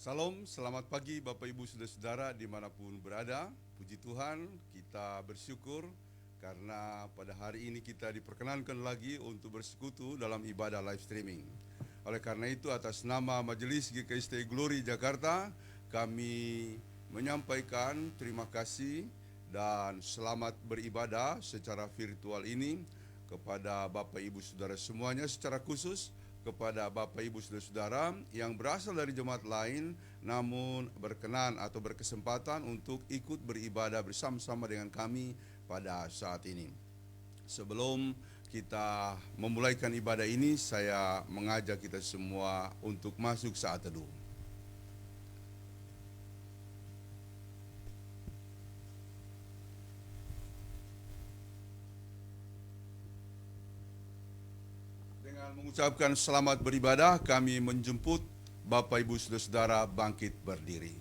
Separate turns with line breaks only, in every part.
Salam, selamat pagi Bapak Ibu Saudara-saudara dimanapun berada. Puji Tuhan, kita bersyukur karena pada hari ini kita diperkenankan lagi untuk bersekutu dalam ibadah live streaming. Oleh karena itu, atas nama Majelis GKST Glory Jakarta, kami menyampaikan terima kasih dan selamat beribadah secara virtual ini kepada Bapak Ibu Saudara semuanya, secara khusus kepada Bapak Ibu Saudara-saudara yang berasal dari jemaat lain namun berkenan atau berkesempatan untuk ikut beribadah bersama-sama dengan kami pada saat ini. Sebelum kita memulaikan ibadah ini, saya mengajak kita semua untuk masuk saat teduh. Mengucapkan selamat beribadah, kami menjemput Bapak Ibu Saudara bangkit berdiri.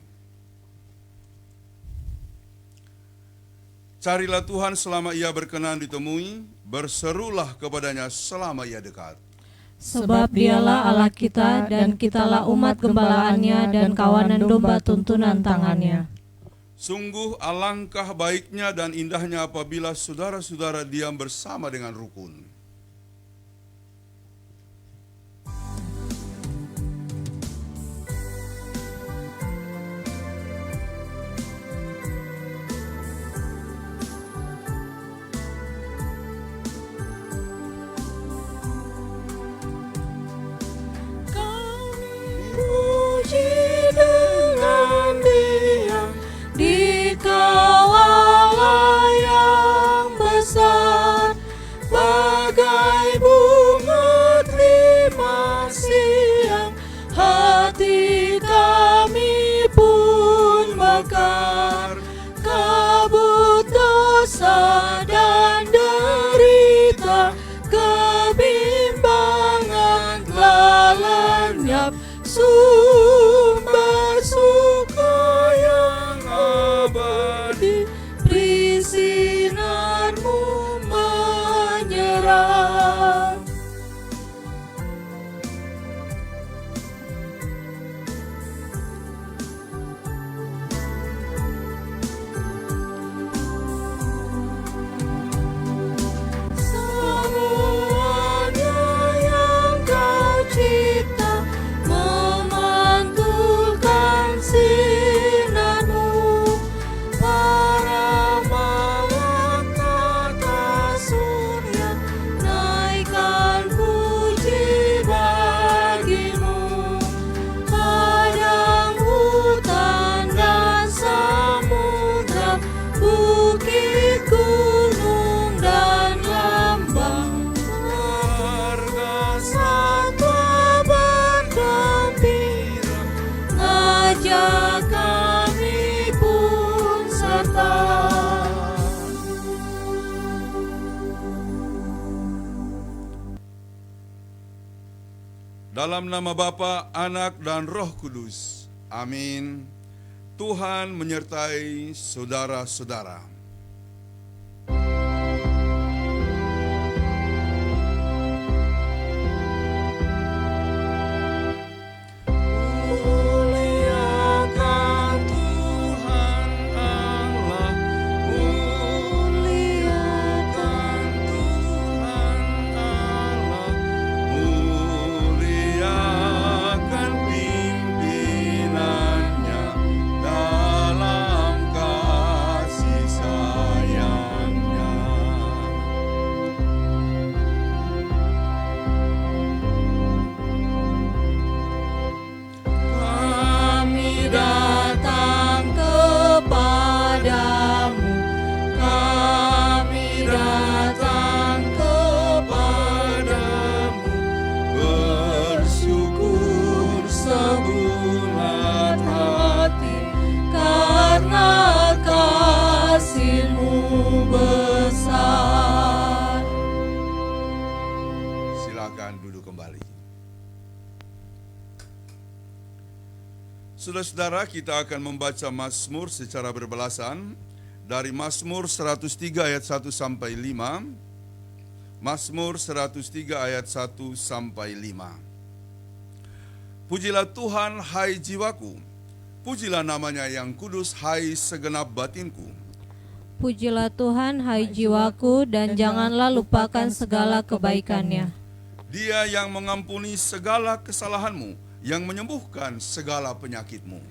Carilah Tuhan selama Ia berkenan ditemui, berserulah kepadanya selama Ia dekat.
Sebab Dialah Allah kita dan kitalah umat gembalaannya dan kawanan domba tuntunan tangannya.
Sungguh alangkah baiknya dan indahnya apabila saudara-saudara diam bersama dengan rukun.
Dan derita, kebimbangan telah lenyap, sumber suka yang abadi, beri sinarmu menyerah.
Dalam nama Bapa, Anak, dan Roh Kudus. Amin. Tuhan menyertai saudara-saudara. Saudara-saudara, kita akan membaca Mazmur secara berbalasan dari Mazmur 103 ayat 1 sampai 5. Mazmur 103 ayat 1 sampai 5. Pujilah Tuhan, hai jiwaku, Pujilah namanya yang kudus, hai segenap batinku.
Pujilah Tuhan, hai jiwaku, dan janganlah lupakan segala kebaikannya.
Dia yang mengampuni segala kesalahanmu, yang menyembuhkan segala penyakitmu.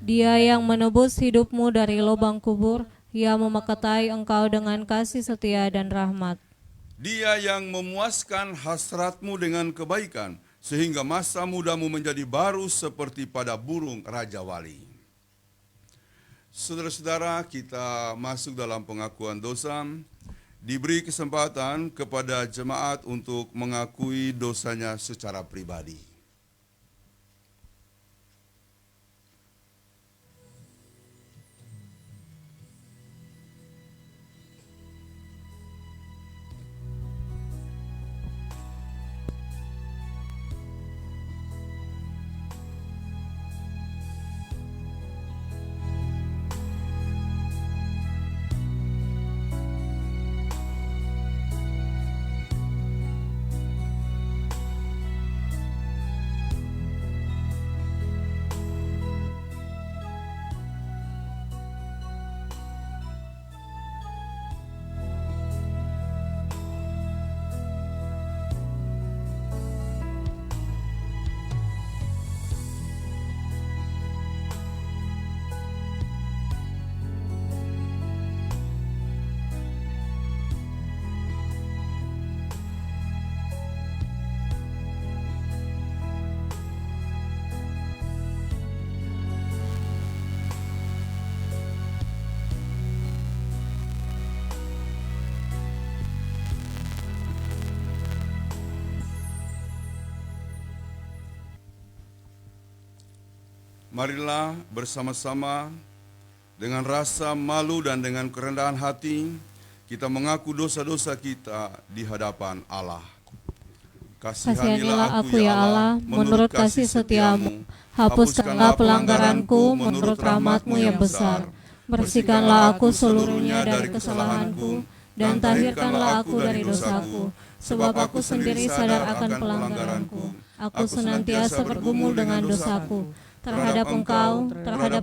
Dia yang menebus hidupmu dari lubang kubur, Ia memekertai engkau dengan kasih setia dan rahmat.
Dia yang memuaskan hasratmu dengan kebaikan, sehingga masa mudamu menjadi baru seperti pada burung Raja Wali. Saudara-saudara, kita masuk dalam pengakuan dosa. Diberi kesempatan kepada jemaat untuk mengakui dosanya secara pribadi. Marilah bersama-sama dengan rasa malu dan dengan kerendahan hati kita mengaku dosa-dosa kita di hadapan Allah.
Kasihanilah aku ya Allah, menurut kasih setiamu. Hapuskanlah pelanggaranku menurut rahmat-Mu yang besar. Bersihkanlah aku seluruhnya dari kesalahanku, dan tahirkanlah aku dari dosaku. Sebab aku sendiri sadar akan pelanggaranku. Aku senantiasa bergumul dengan dosaku. Terhadap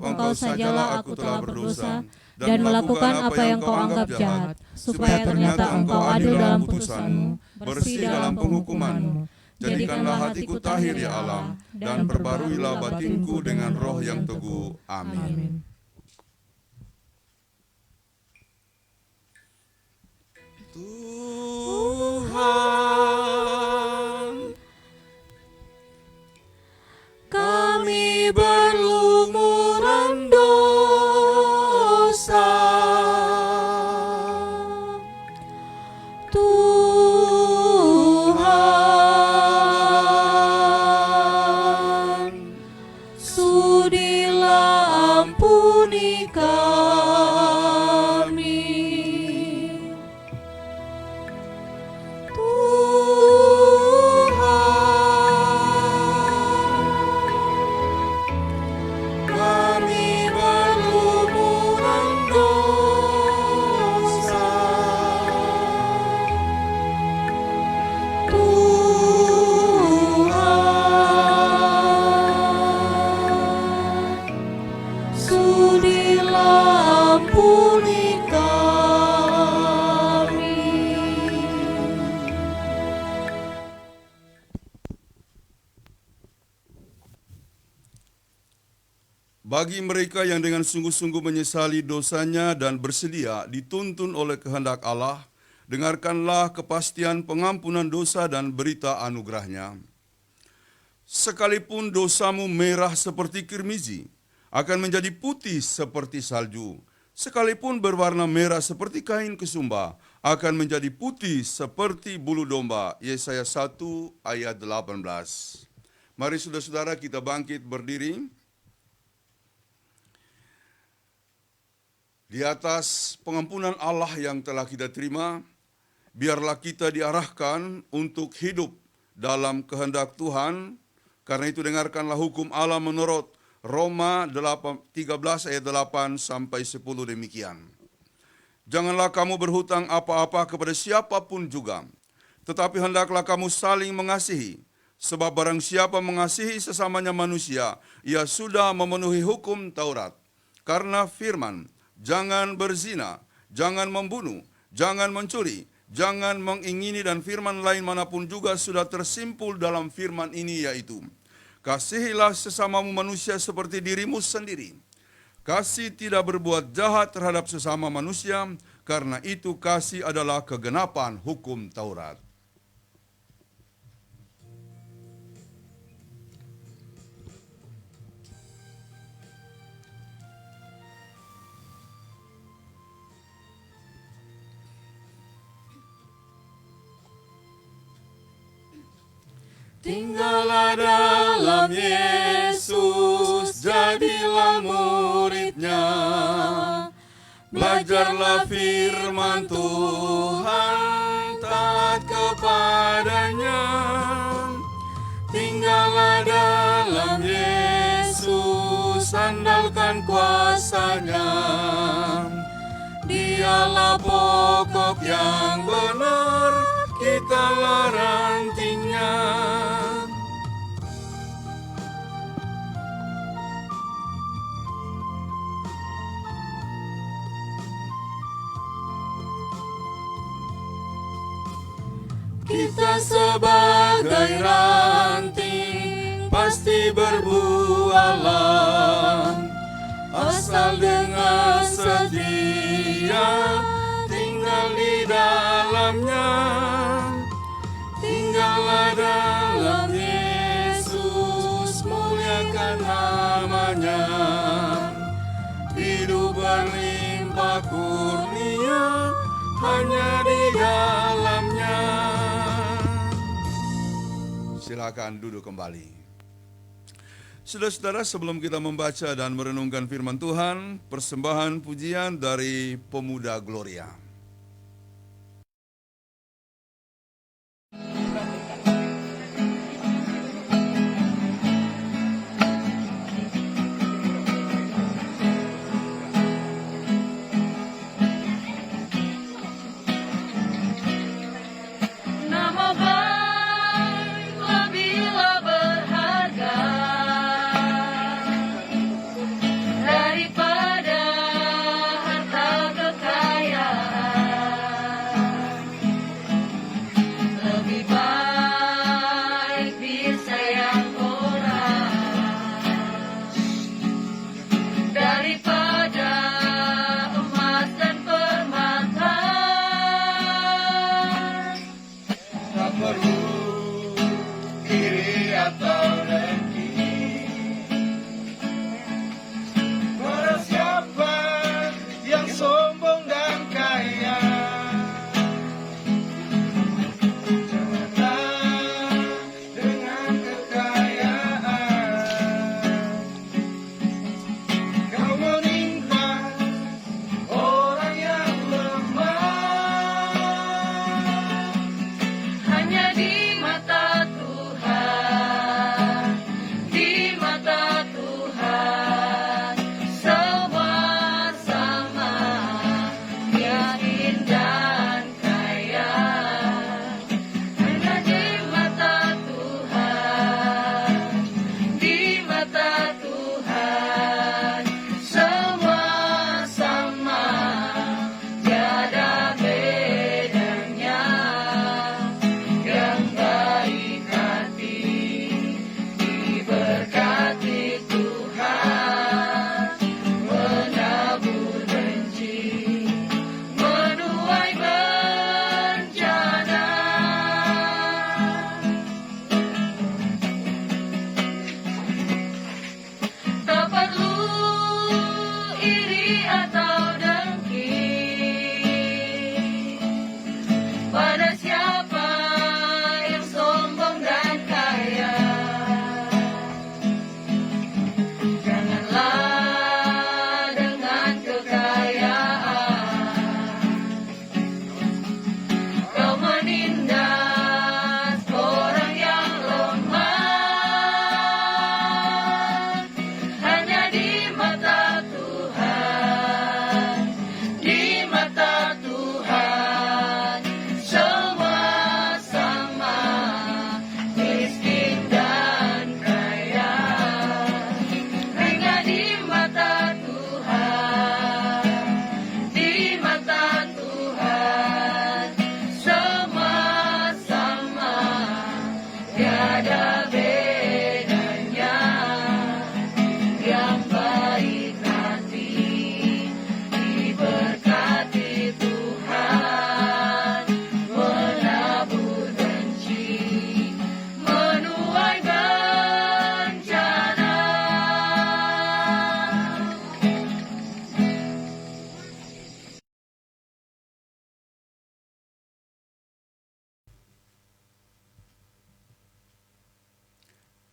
engkau sajalah aku telah berdosa dan melakukan apa yang kau anggap jahat, supaya ternyata engkau adil dalam putusanmu, bersih dalam penghukumanmu. Jadikanlah hatiku tahir ya Allah, dan perbaruilah batinku dengan roh yang teguh. Amin. Tuhan, kami berlumuran dosa. Tuhan, sudilah ampuni kami. Kami berlumuran dosa. Tuhan, sudilah ampuni kami.
Bagi mereka yang dengan sungguh-sungguh menyesali dosanya dan bersedia dituntun oleh kehendak Allah, dengarkanlah kepastian pengampunan dosa dan berita anugerahnya. Sekalipun dosamu merah seperti kirmizi, akan menjadi putih seperti salju. Sekalipun berwarna merah seperti kain kesumba, akan menjadi putih seperti bulu domba. Yesaya 1 ayat 18. Mari saudara-saudara kita bangkit berdiri. Di atas pengampunan Allah yang telah kita terima, biarlah kita diarahkan untuk hidup dalam kehendak Tuhan. Karena itu dengarkanlah hukum Allah menurut Roma 13 ayat 8 sampai 10 demikian. Janganlah kamu berhutang apa-apa kepada siapapun juga, tetapi hendaklah kamu saling mengasihi, Sebab barang siapa mengasihi sesamanya manusia, ia sudah memenuhi hukum Taurat. Karena firman, jangan berzina, jangan membunuh, jangan mencuri, jangan mengingini dan firman lain manapun juga sudah tersimpul dalam firman ini, yaitu kasihilah sesamamu manusia seperti dirimu sendiri. Kasih tidak berbuat jahat terhadap sesama manusia, karena itu kasih adalah kegenapan hukum Taurat. Tinggallah dalam Yesus, jadilah murid-Nya. Belajarlah firman Tuhan, taat kepadanya. Tinggallah dalam Yesus, andalkan kuasa-Nya. Dialah pokok yang benar, kitalah rantingnya. Kita sebagai ranting pasti berbuah, asal dengan setia tinggal di dalamnya. Tinggallah dalam Yesus, muliakan namanya. Hidup berlimpah kurnia hanya di dalamnya. Silakan duduk kembali. Saudara-saudara, sebelum kita membaca dan merenungkan firman Tuhan, persembahan pujian dari Pemuda Gloria.
Daripada harta kekayaan.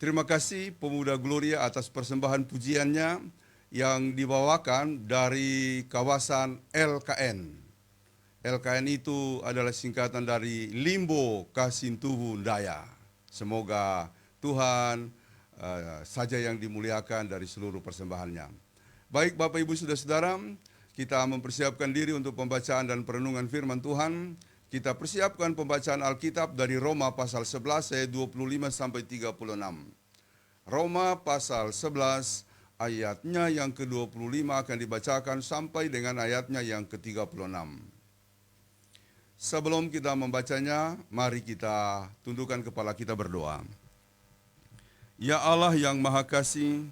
Terima kasih pemuda Gloria atas persembahan pujiannya yang dibawakan dari kawasan LKN. LKN itu adalah singkatan dari Limbo Kasintuhu Daya. Semoga Tuhan saja yang dimuliakan dari seluruh persembahannya. Baik Bapak Ibu Saudara-saudara, kita mempersiapkan diri untuk pembacaan dan perenungan firman Tuhan. Kita persiapkan pembacaan Alkitab dari Roma pasal 11 ayat 25 sampai 36. Roma pasal 11 ayatnya yang ke-25 akan dibacakan sampai dengan ayatnya yang ke-36. Sebelum kita membacanya, mari kita tundukkan kepala kita berdoa. Ya Allah yang Maha Kasih,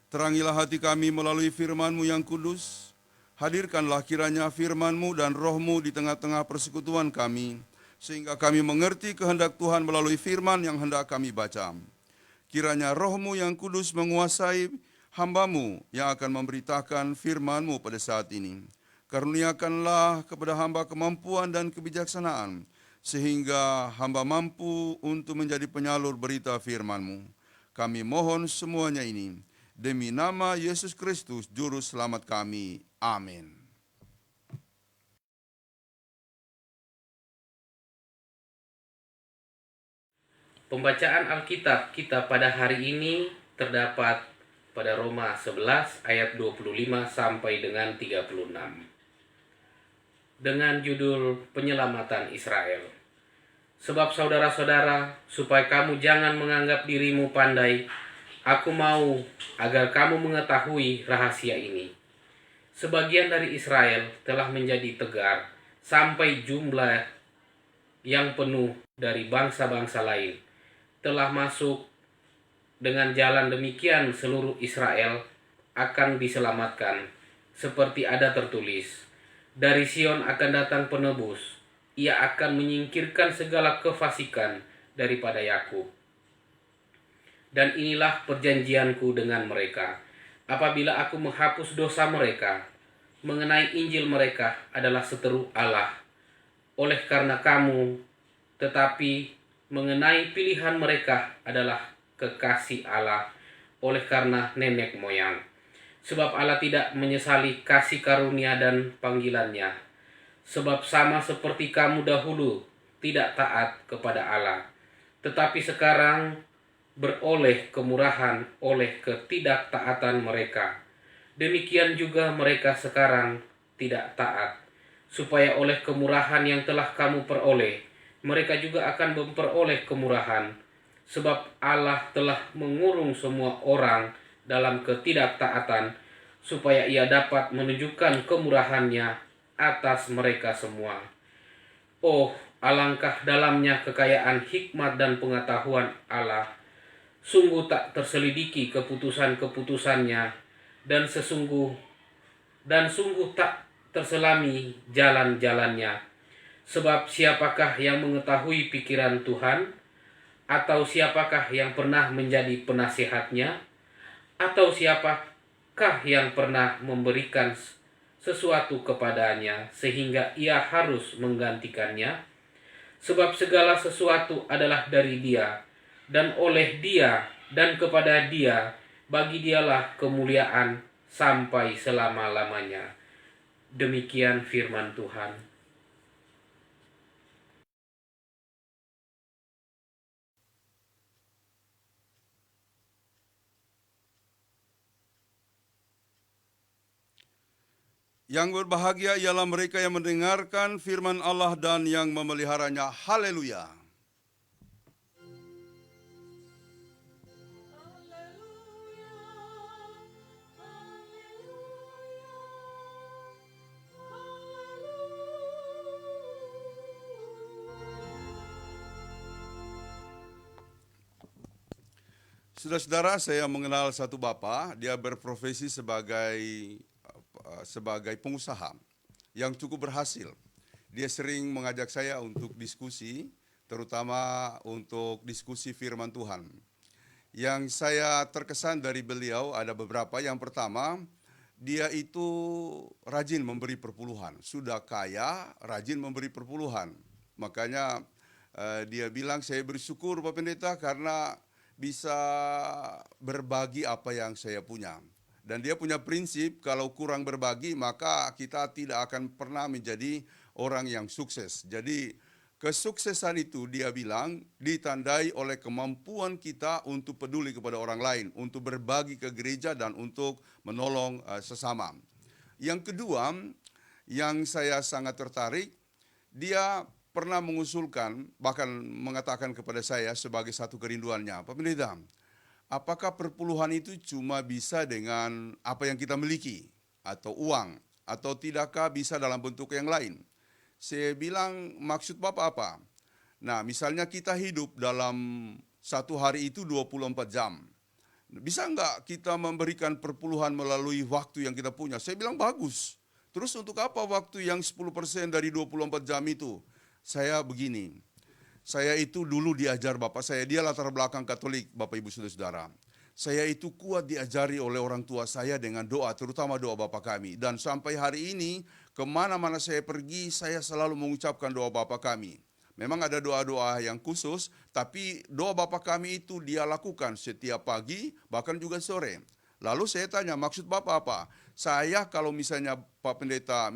terangilah hati kami melalui firman-Mu yang kudus. Hadirkanlah kiranya firman-Mu dan Roh-Mu di tengah-tengah persekutuan kami, sehingga kami mengerti kehendak Tuhan melalui firman yang hendak kami baca. Kiranya Roh-Mu yang kudus menguasai hamba-Mu yang akan memberitakan firman-Mu pada saat ini. Karuniakanlah kepada hamba kemampuan dan kebijaksanaan, sehingga hamba mampu untuk menjadi penyalur berita firman-Mu. Kami mohon semuanya ini demi nama Yesus Kristus, Juru Selamat kami. Amin.
Pembacaan Alkitab kita pada hari ini terdapat pada Roma 11 ayat 25 sampai dengan 36. Dengan judul Penyelamatan Israel. Sebab saudara-saudara, supaya kamu jangan menganggap dirimu pandai, aku mau agar kamu mengetahui rahasia ini. Sebagian dari Israel telah menjadi tegar sampai jumlah yang penuh dari bangsa-bangsa lain telah masuk. Dengan jalan demikian seluruh Israel akan diselamatkan, seperti ada tertulis, dari Sion akan datang penebus, ia akan menyingkirkan segala kefasikan daripada Yakub. Dan inilah perjanjianku dengan mereka, apabila aku menghapus dosa mereka, mengenai Injil mereka adalah seteru Allah, oleh karena kamu, tetapi mengenai pilihan mereka adalah kekasih Allah, oleh karena nenek moyang. Sebab Allah tidak menyesali kasih karunia dan panggilannya. Sebab sama seperti kamu dahulu tidak taat kepada Allah, tetapi sekarang beroleh kemurahan oleh ketidaktaatan mereka. Demikian juga mereka sekarang tidak taat, supaya oleh kemurahan yang telah kamu peroleh, mereka juga akan memperoleh kemurahan. Sebab Allah telah mengurung semua orang dalam ketidaktaatan, supaya ia dapat menunjukkan kemurahannya atas mereka semua. Oh, alangkah dalamnya kekayaan hikmat dan pengetahuan Allah. Sungguh tak terselidiki keputusan-keputusannya, dan sungguh tak terselami jalan-jalannya. Sebab siapakah yang mengetahui pikiran Tuhan? Atau siapakah yang pernah menjadi penasihatnya? Atau siapakah yang pernah memberikan sesuatu kepadanya sehingga ia harus menggantikannya? Sebab segala sesuatu adalah dari Dia, dan oleh Dia, dan kepada Dia, bagi Dialah kemuliaan sampai selama-lamanya. Demikian firman Tuhan.
Yang berbahagia ialah mereka yang mendengarkan firman Allah dan yang memeliharanya. Haleluya. Saudara-saudara, saya mengenal satu bapak, dia berprofesi sebagai pengusaha yang cukup berhasil. Dia sering mengajak saya untuk diskusi, terutama untuk diskusi firman Tuhan. Yang saya terkesan dari beliau ada beberapa. Yang pertama, dia itu rajin memberi perpuluhan. Sudah kaya, rajin memberi perpuluhan. Makanya dia bilang, saya bersyukur Pak Pendeta karena bisa berbagi apa yang saya punya. Dan dia punya prinsip kalau kurang berbagi maka kita tidak akan pernah menjadi orang yang sukses. Jadi kesuksesan itu dia bilang ditandai oleh kemampuan kita untuk peduli kepada orang lain, untuk berbagi ke gereja dan untuk menolong sesama. Yang kedua, yang saya sangat tertarik, dia pernah mengusulkan, bahkan mengatakan kepada saya sebagai satu kerinduannya, Pak Pendeta, apakah perpuluhan itu cuma bisa dengan apa yang kita miliki, atau uang, atau tidakkah bisa dalam bentuk yang lain? Saya bilang, maksud Bapak apa? Nah, misalnya kita hidup dalam satu hari itu 24 jam. Bisa enggak kita memberikan perpuluhan melalui waktu yang kita punya? Saya bilang bagus. Terus untuk apa waktu yang 10% dari 24 jam itu? Saya begini, saya itu dulu diajar bapak saya, dia latar belakang Katolik, Bapak Ibu Saudara-saudara. Saya itu kuat diajari oleh orang tua saya dengan doa, terutama doa Bapa kami. Dan sampai hari ini, kemana-mana saya pergi, saya selalu mengucapkan doa Bapa kami. Memang ada doa-doa yang khusus, tapi doa Bapa kami itu dia lakukan setiap pagi, bahkan juga sore. Lalu saya tanya, maksud Bapak apa? Saya kalau misalnya Pak Pendeta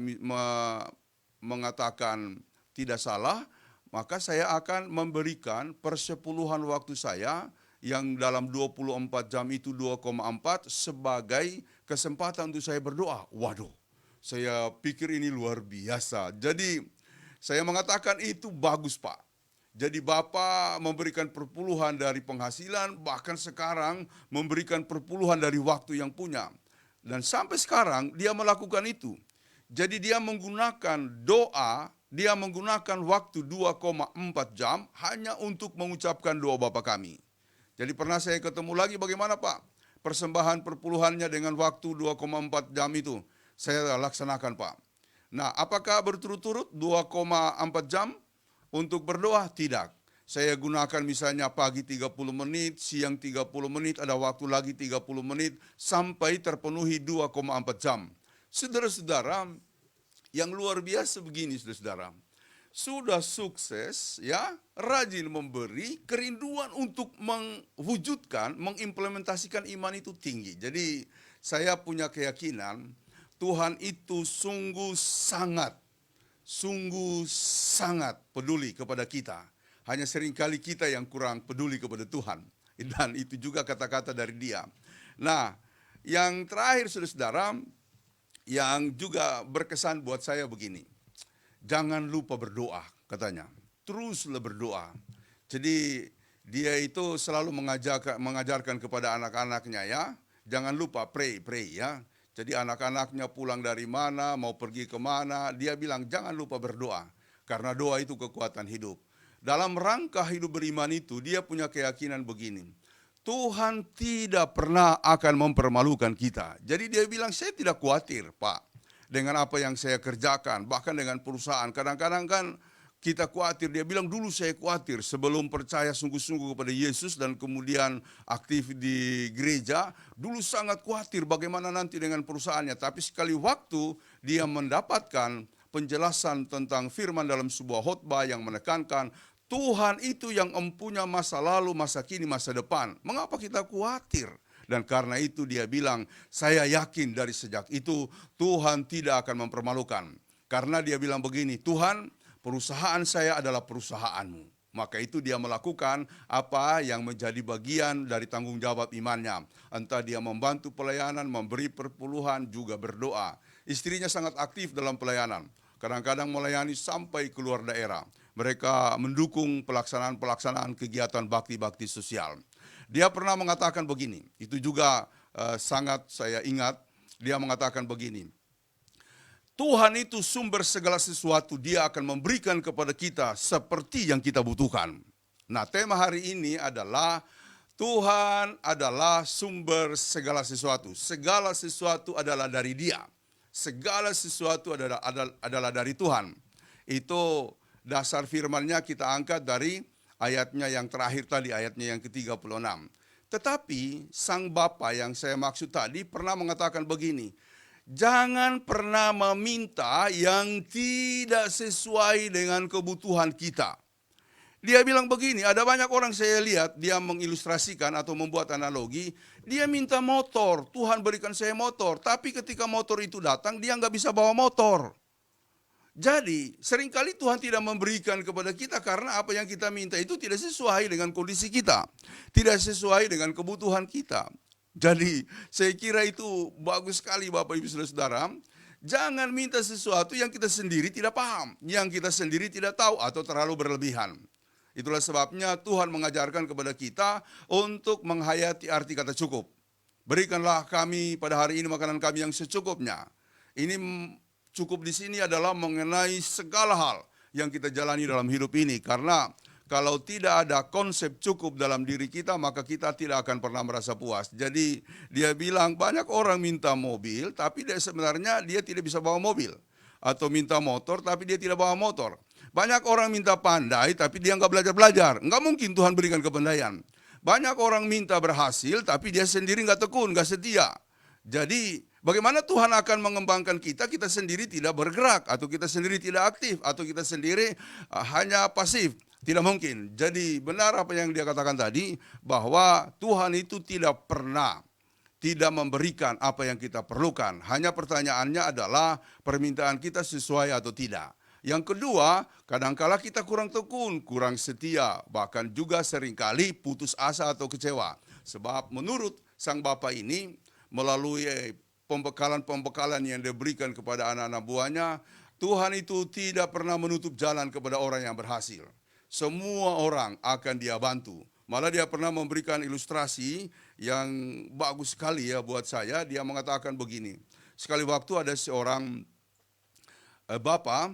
mengatakan tidak salah, maka saya akan memberikan persepuluhan waktu saya yang dalam 24 jam itu 2,4 sebagai kesempatan untuk saya berdoa. Waduh, saya pikir ini luar biasa. Jadi saya mengatakan itu bagus Pak. Jadi Bapak memberikan perpuluhan dari penghasilan, bahkan sekarang memberikan perpuluhan dari waktu yang punya. Dan sampai sekarang dia melakukan itu. Jadi dia menggunakan doa, dia menggunakan waktu 2,4 jam hanya untuk mengucapkan doa Bapa kami. Jadi pernah saya ketemu lagi bagaimana Pak? Persembahan perpuluhannya dengan waktu 2,4 jam itu. Saya laksanakan Pak. Nah apakah berturut-turut 2,4 jam untuk berdoa? Tidak. Saya gunakan misalnya pagi 30 menit, siang 30 menit, ada waktu lagi 30 menit, sampai terpenuhi 2,4 jam. Saudara-saudara, yang luar biasa begini saudara-saudara. Sudah sukses ya, rajin memberi, kerinduan untuk mewujudkan, mengimplementasikan iman itu tinggi. Jadi saya punya keyakinan Tuhan itu sungguh sangat peduli kepada kita. Hanya seringkali kita yang kurang peduli kepada Tuhan. Dan itu juga kata-kata dari dia. Nah, yang terakhir saudara-saudara, yang juga berkesan buat saya begini. Jangan lupa berdoa katanya. Teruslah berdoa. Jadi dia itu selalu mengajarkan kepada anak-anaknya ya. Jangan lupa pray ya. Jadi anak-anaknya pulang dari mana, mau pergi kemana, dia bilang jangan lupa berdoa. Karena doa itu kekuatan hidup. Dalam rangka hidup beriman itu dia punya keyakinan begini. Tuhan tidak pernah akan mempermalukan kita. Jadi dia bilang, saya tidak khawatir Pak dengan apa yang saya kerjakan. Bahkan dengan perusahaan. Kadang-kadang kan kita khawatir. Dia bilang dulu saya khawatir sebelum percaya sungguh-sungguh kepada Yesus dan kemudian aktif di gereja. Dulu sangat khawatir bagaimana nanti dengan perusahaannya. Tapi sekali waktu dia mendapatkan penjelasan tentang firman dalam sebuah khotbah yang menekankan Tuhan itu yang mempunyai masa lalu, masa kini, masa depan. Mengapa kita khawatir? Dan karena itu dia bilang, saya yakin dari sejak itu Tuhan tidak akan mempermalukan. Karena dia bilang begini, Tuhan perusahaan saya adalah perusahaan-Mu. Maka itu dia melakukan apa yang menjadi bagian dari tanggung jawab imannya. Entah dia membantu pelayanan, memberi perpuluhan, juga berdoa. Istrinya sangat aktif dalam pelayanan. Kadang-kadang melayani sampai keluar daerah. Mereka mendukung pelaksanaan kegiatan bakti-bakti sosial. Dia pernah mengatakan begini, itu juga sangat saya ingat, dia mengatakan begini, Tuhan itu sumber segala sesuatu, dia akan memberikan kepada kita seperti yang kita butuhkan. Nah tema hari ini adalah, Tuhan adalah sumber segala sesuatu. Segala sesuatu adalah dari Dia. Segala sesuatu adalah dari Tuhan. Itu dasar firman-Nya kita angkat dari ayatnya yang terakhir tadi, ayatnya yang ke-36. Tetapi sang Bapa yang saya maksud tadi pernah mengatakan begini, jangan pernah meminta yang tidak sesuai dengan kebutuhan kita. Dia bilang begini, ada banyak orang saya lihat, dia mengilustrasikan atau membuat analogi, dia minta motor, Tuhan berikan saya motor, tapi ketika motor itu datang, dia nggak bisa bawa motor. Jadi, seringkali Tuhan tidak memberikan kepada kita karena apa yang kita minta itu tidak sesuai dengan kondisi kita. Tidak sesuai dengan kebutuhan kita. Jadi, saya kira itu bagus sekali Bapak Ibu Saudara-saudara. Jangan minta sesuatu yang kita sendiri tidak paham, yang kita sendiri tidak tahu atau terlalu berlebihan. Itulah sebabnya Tuhan mengajarkan kepada kita untuk menghayati arti kata cukup. Berikanlah kami pada hari ini makanan kami yang secukupnya. Ini cukup di sini adalah mengenai segala hal yang kita jalani dalam hidup ini. Karena kalau tidak ada konsep cukup dalam diri kita, maka kita tidak akan pernah merasa puas. Jadi dia bilang banyak orang minta mobil, tapi sebenarnya dia tidak bisa bawa mobil. Atau minta motor, tapi dia tidak bawa motor. Banyak orang minta pandai, tapi dia nggak belajar-belajar. Nggak mungkin Tuhan berikan kepandaian. Banyak orang minta berhasil, tapi dia sendiri nggak tekun, nggak setia. Jadi bagaimana Tuhan akan mengembangkan kita sendiri tidak bergerak, atau kita sendiri tidak aktif, atau kita sendiri hanya pasif. Tidak mungkin. Jadi benar apa yang dia katakan tadi, bahwa Tuhan itu tidak pernah tidak memberikan apa yang kita perlukan. Hanya pertanyaannya adalah permintaan kita sesuai atau tidak. Yang kedua, kadangkala kita kurang tekun, kurang setia, bahkan juga seringkali putus asa atau kecewa. Sebab menurut sang Bapa ini, melalui pembekalan-pembekalan yang diberikan kepada anak-anak buahnya, Tuhan itu tidak pernah menutup jalan kepada orang yang berhasil. Semua orang akan dia bantu. Malah dia pernah memberikan ilustrasi yang bagus sekali ya buat saya. Dia mengatakan begini, sekali waktu ada seorang bapa,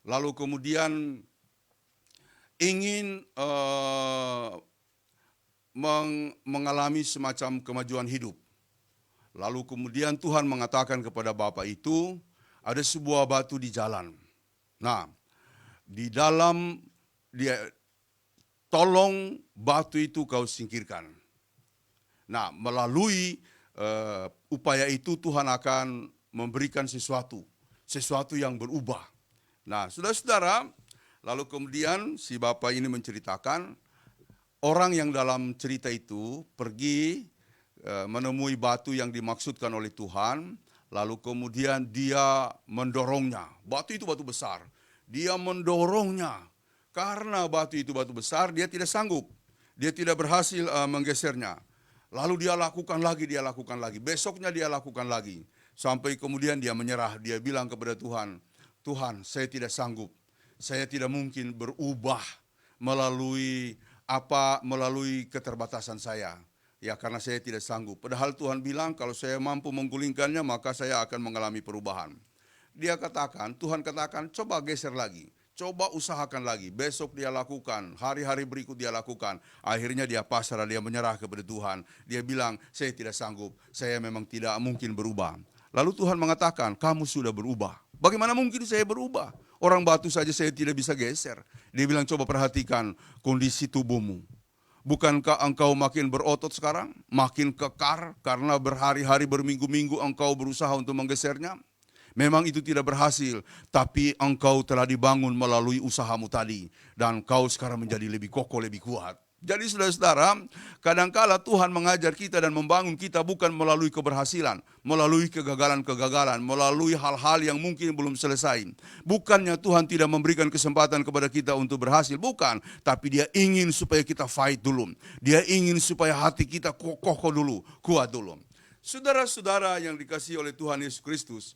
lalu kemudian ingin mengalami semacam kemajuan hidup. Lalu kemudian Tuhan mengatakan kepada bapak itu, ada sebuah batu di jalan. Nah, di dalam dia tolong batu itu kau singkirkan. Nah, melalui upaya itu Tuhan akan memberikan sesuatu yang berubah. Nah, saudara-saudara, lalu kemudian si bapak ini menceritakan, orang yang dalam cerita itu pergi menemui batu yang dimaksudkan oleh Tuhan, lalu kemudian dia mendorongnya. Batu itu batu besar. Dia mendorongnya. Karena batu itu batu besar, dia tidak sanggup. Dia tidak berhasil menggesernya. Lalu dia lakukan lagi. Besoknya dia lakukan lagi. Sampai kemudian dia menyerah. Dia bilang kepada Tuhan, Tuhan, saya tidak sanggup. Saya tidak mungkin berubah melalui keterbatasan saya. Ya, karena saya tidak sanggup. Padahal Tuhan bilang kalau saya mampu menggulingkannya, maka saya akan mengalami perubahan. Tuhan katakan, coba geser lagi. Coba usahakan lagi, besok dia lakukan, hari-hari berikut dia lakukan. Akhirnya dia pasrah, dia menyerah kepada Tuhan. Dia bilang, saya tidak sanggup, saya memang tidak mungkin berubah. Lalu Tuhan mengatakan, kamu sudah berubah. Bagaimana mungkin saya berubah? Orang batu saja saya tidak bisa geser. Dia bilang, coba perhatikan kondisi tubuhmu. Bukankah engkau makin berotot sekarang? Makin kekar karena berhari-hari, berminggu-minggu engkau berusaha untuk menggesernya? Memang itu tidak berhasil, tapi engkau telah dibangun melalui usahamu tadi. Dan engkau sekarang menjadi lebih kokoh, lebih kuat. Jadi saudara-saudara, kadangkala Tuhan mengajar kita dan membangun kita bukan melalui keberhasilan, melalui kegagalan-kegagalan, melalui hal-hal yang mungkin belum selesai. Bukannya Tuhan tidak memberikan kesempatan kepada kita untuk berhasil, bukan. Tapi dia ingin supaya kita fight dulu. Dia ingin supaya hati kita kokoh dulu, kuat dulu. Saudara-saudara yang dikasihi oleh Tuhan Yesus Kristus,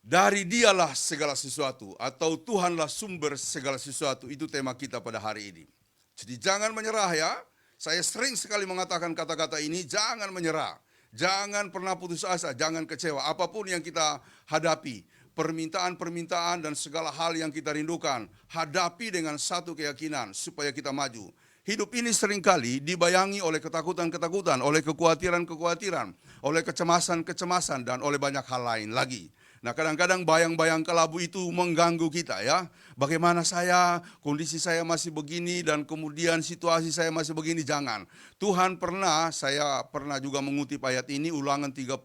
dari dialah segala sesuatu, atau Tuhanlah sumber segala sesuatu. Itu tema kita pada hari ini. Jadi jangan menyerah ya. Saya sering sekali mengatakan kata-kata ini, jangan menyerah. Jangan pernah putus asa, jangan kecewa. Apapun yang kita hadapi, permintaan-permintaan dan segala hal yang kita rindukan, hadapi dengan satu keyakinan supaya kita maju. Hidup ini seringkali dibayangi oleh ketakutan-ketakutan, oleh kekhawatiran-kekhawatiran, oleh kecemasan-kecemasan, dan oleh banyak hal lain lagi. Nah, kadang-kadang bayang-bayang kelabu itu mengganggu kita ya. Bagaimana kondisi saya masih begini dan kemudian situasi saya masih begini, jangan. Saya pernah juga mengutip ayat ini, Ulangan 30,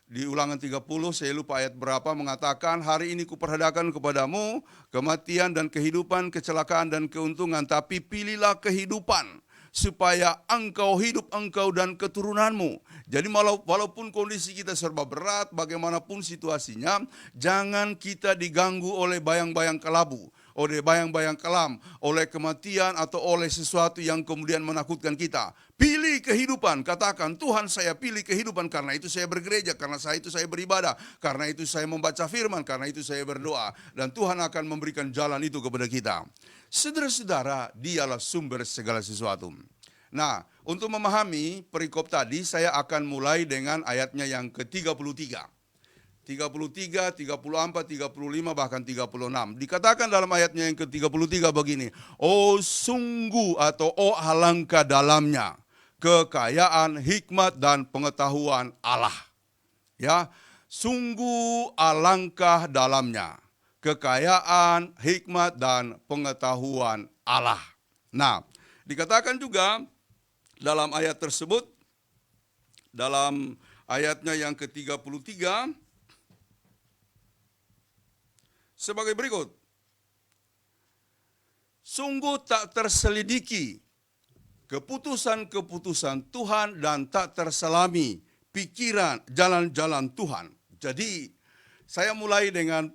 di Ulangan 30, saya lupa ayat berapa, mengatakan, hari ini kuperhadapkan kepadamu kematian dan kehidupan, kecelakaan dan keuntungan, tapi pilihlah kehidupan, supaya engkau hidup, engkau dan keturunanmu. Jadi walaupun kondisi kita serba berat, bagaimanapun situasinya, jangan kita diganggu oleh bayang-bayang kelabu, oleh bayang-bayang kelam, oleh kematian atau oleh sesuatu yang kemudian menakutkan kita. Pilih kehidupan, katakan, Tuhan saya pilih kehidupan, karena itu saya bergereja, karena itu saya beribadah, karena itu saya membaca firman, karena itu saya berdoa. Dan Tuhan akan memberikan jalan itu kepada kita. Saudara-saudara, dialah sumber segala sesuatu. Nah, untuk memahami perikop tadi, saya akan mulai dengan ayatnya yang ke-33. 33, 34, 35, bahkan 36. Dikatakan dalam ayatnya yang ke-33 begini, oh sungguh atau oh alangkah dalamnya kekayaan, hikmat, dan pengetahuan Allah. Ya, sungguh alangkah dalamnya kekayaan, hikmat, dan pengetahuan Allah. Nah, dikatakan juga dalam ayat tersebut, dalam ayatnya yang ke-33, sebagai berikut. Sungguh tak terselidiki keputusan-keputusan Tuhan dan tak terselami pikiran jalan-jalan Tuhan. Jadi saya mulai dengan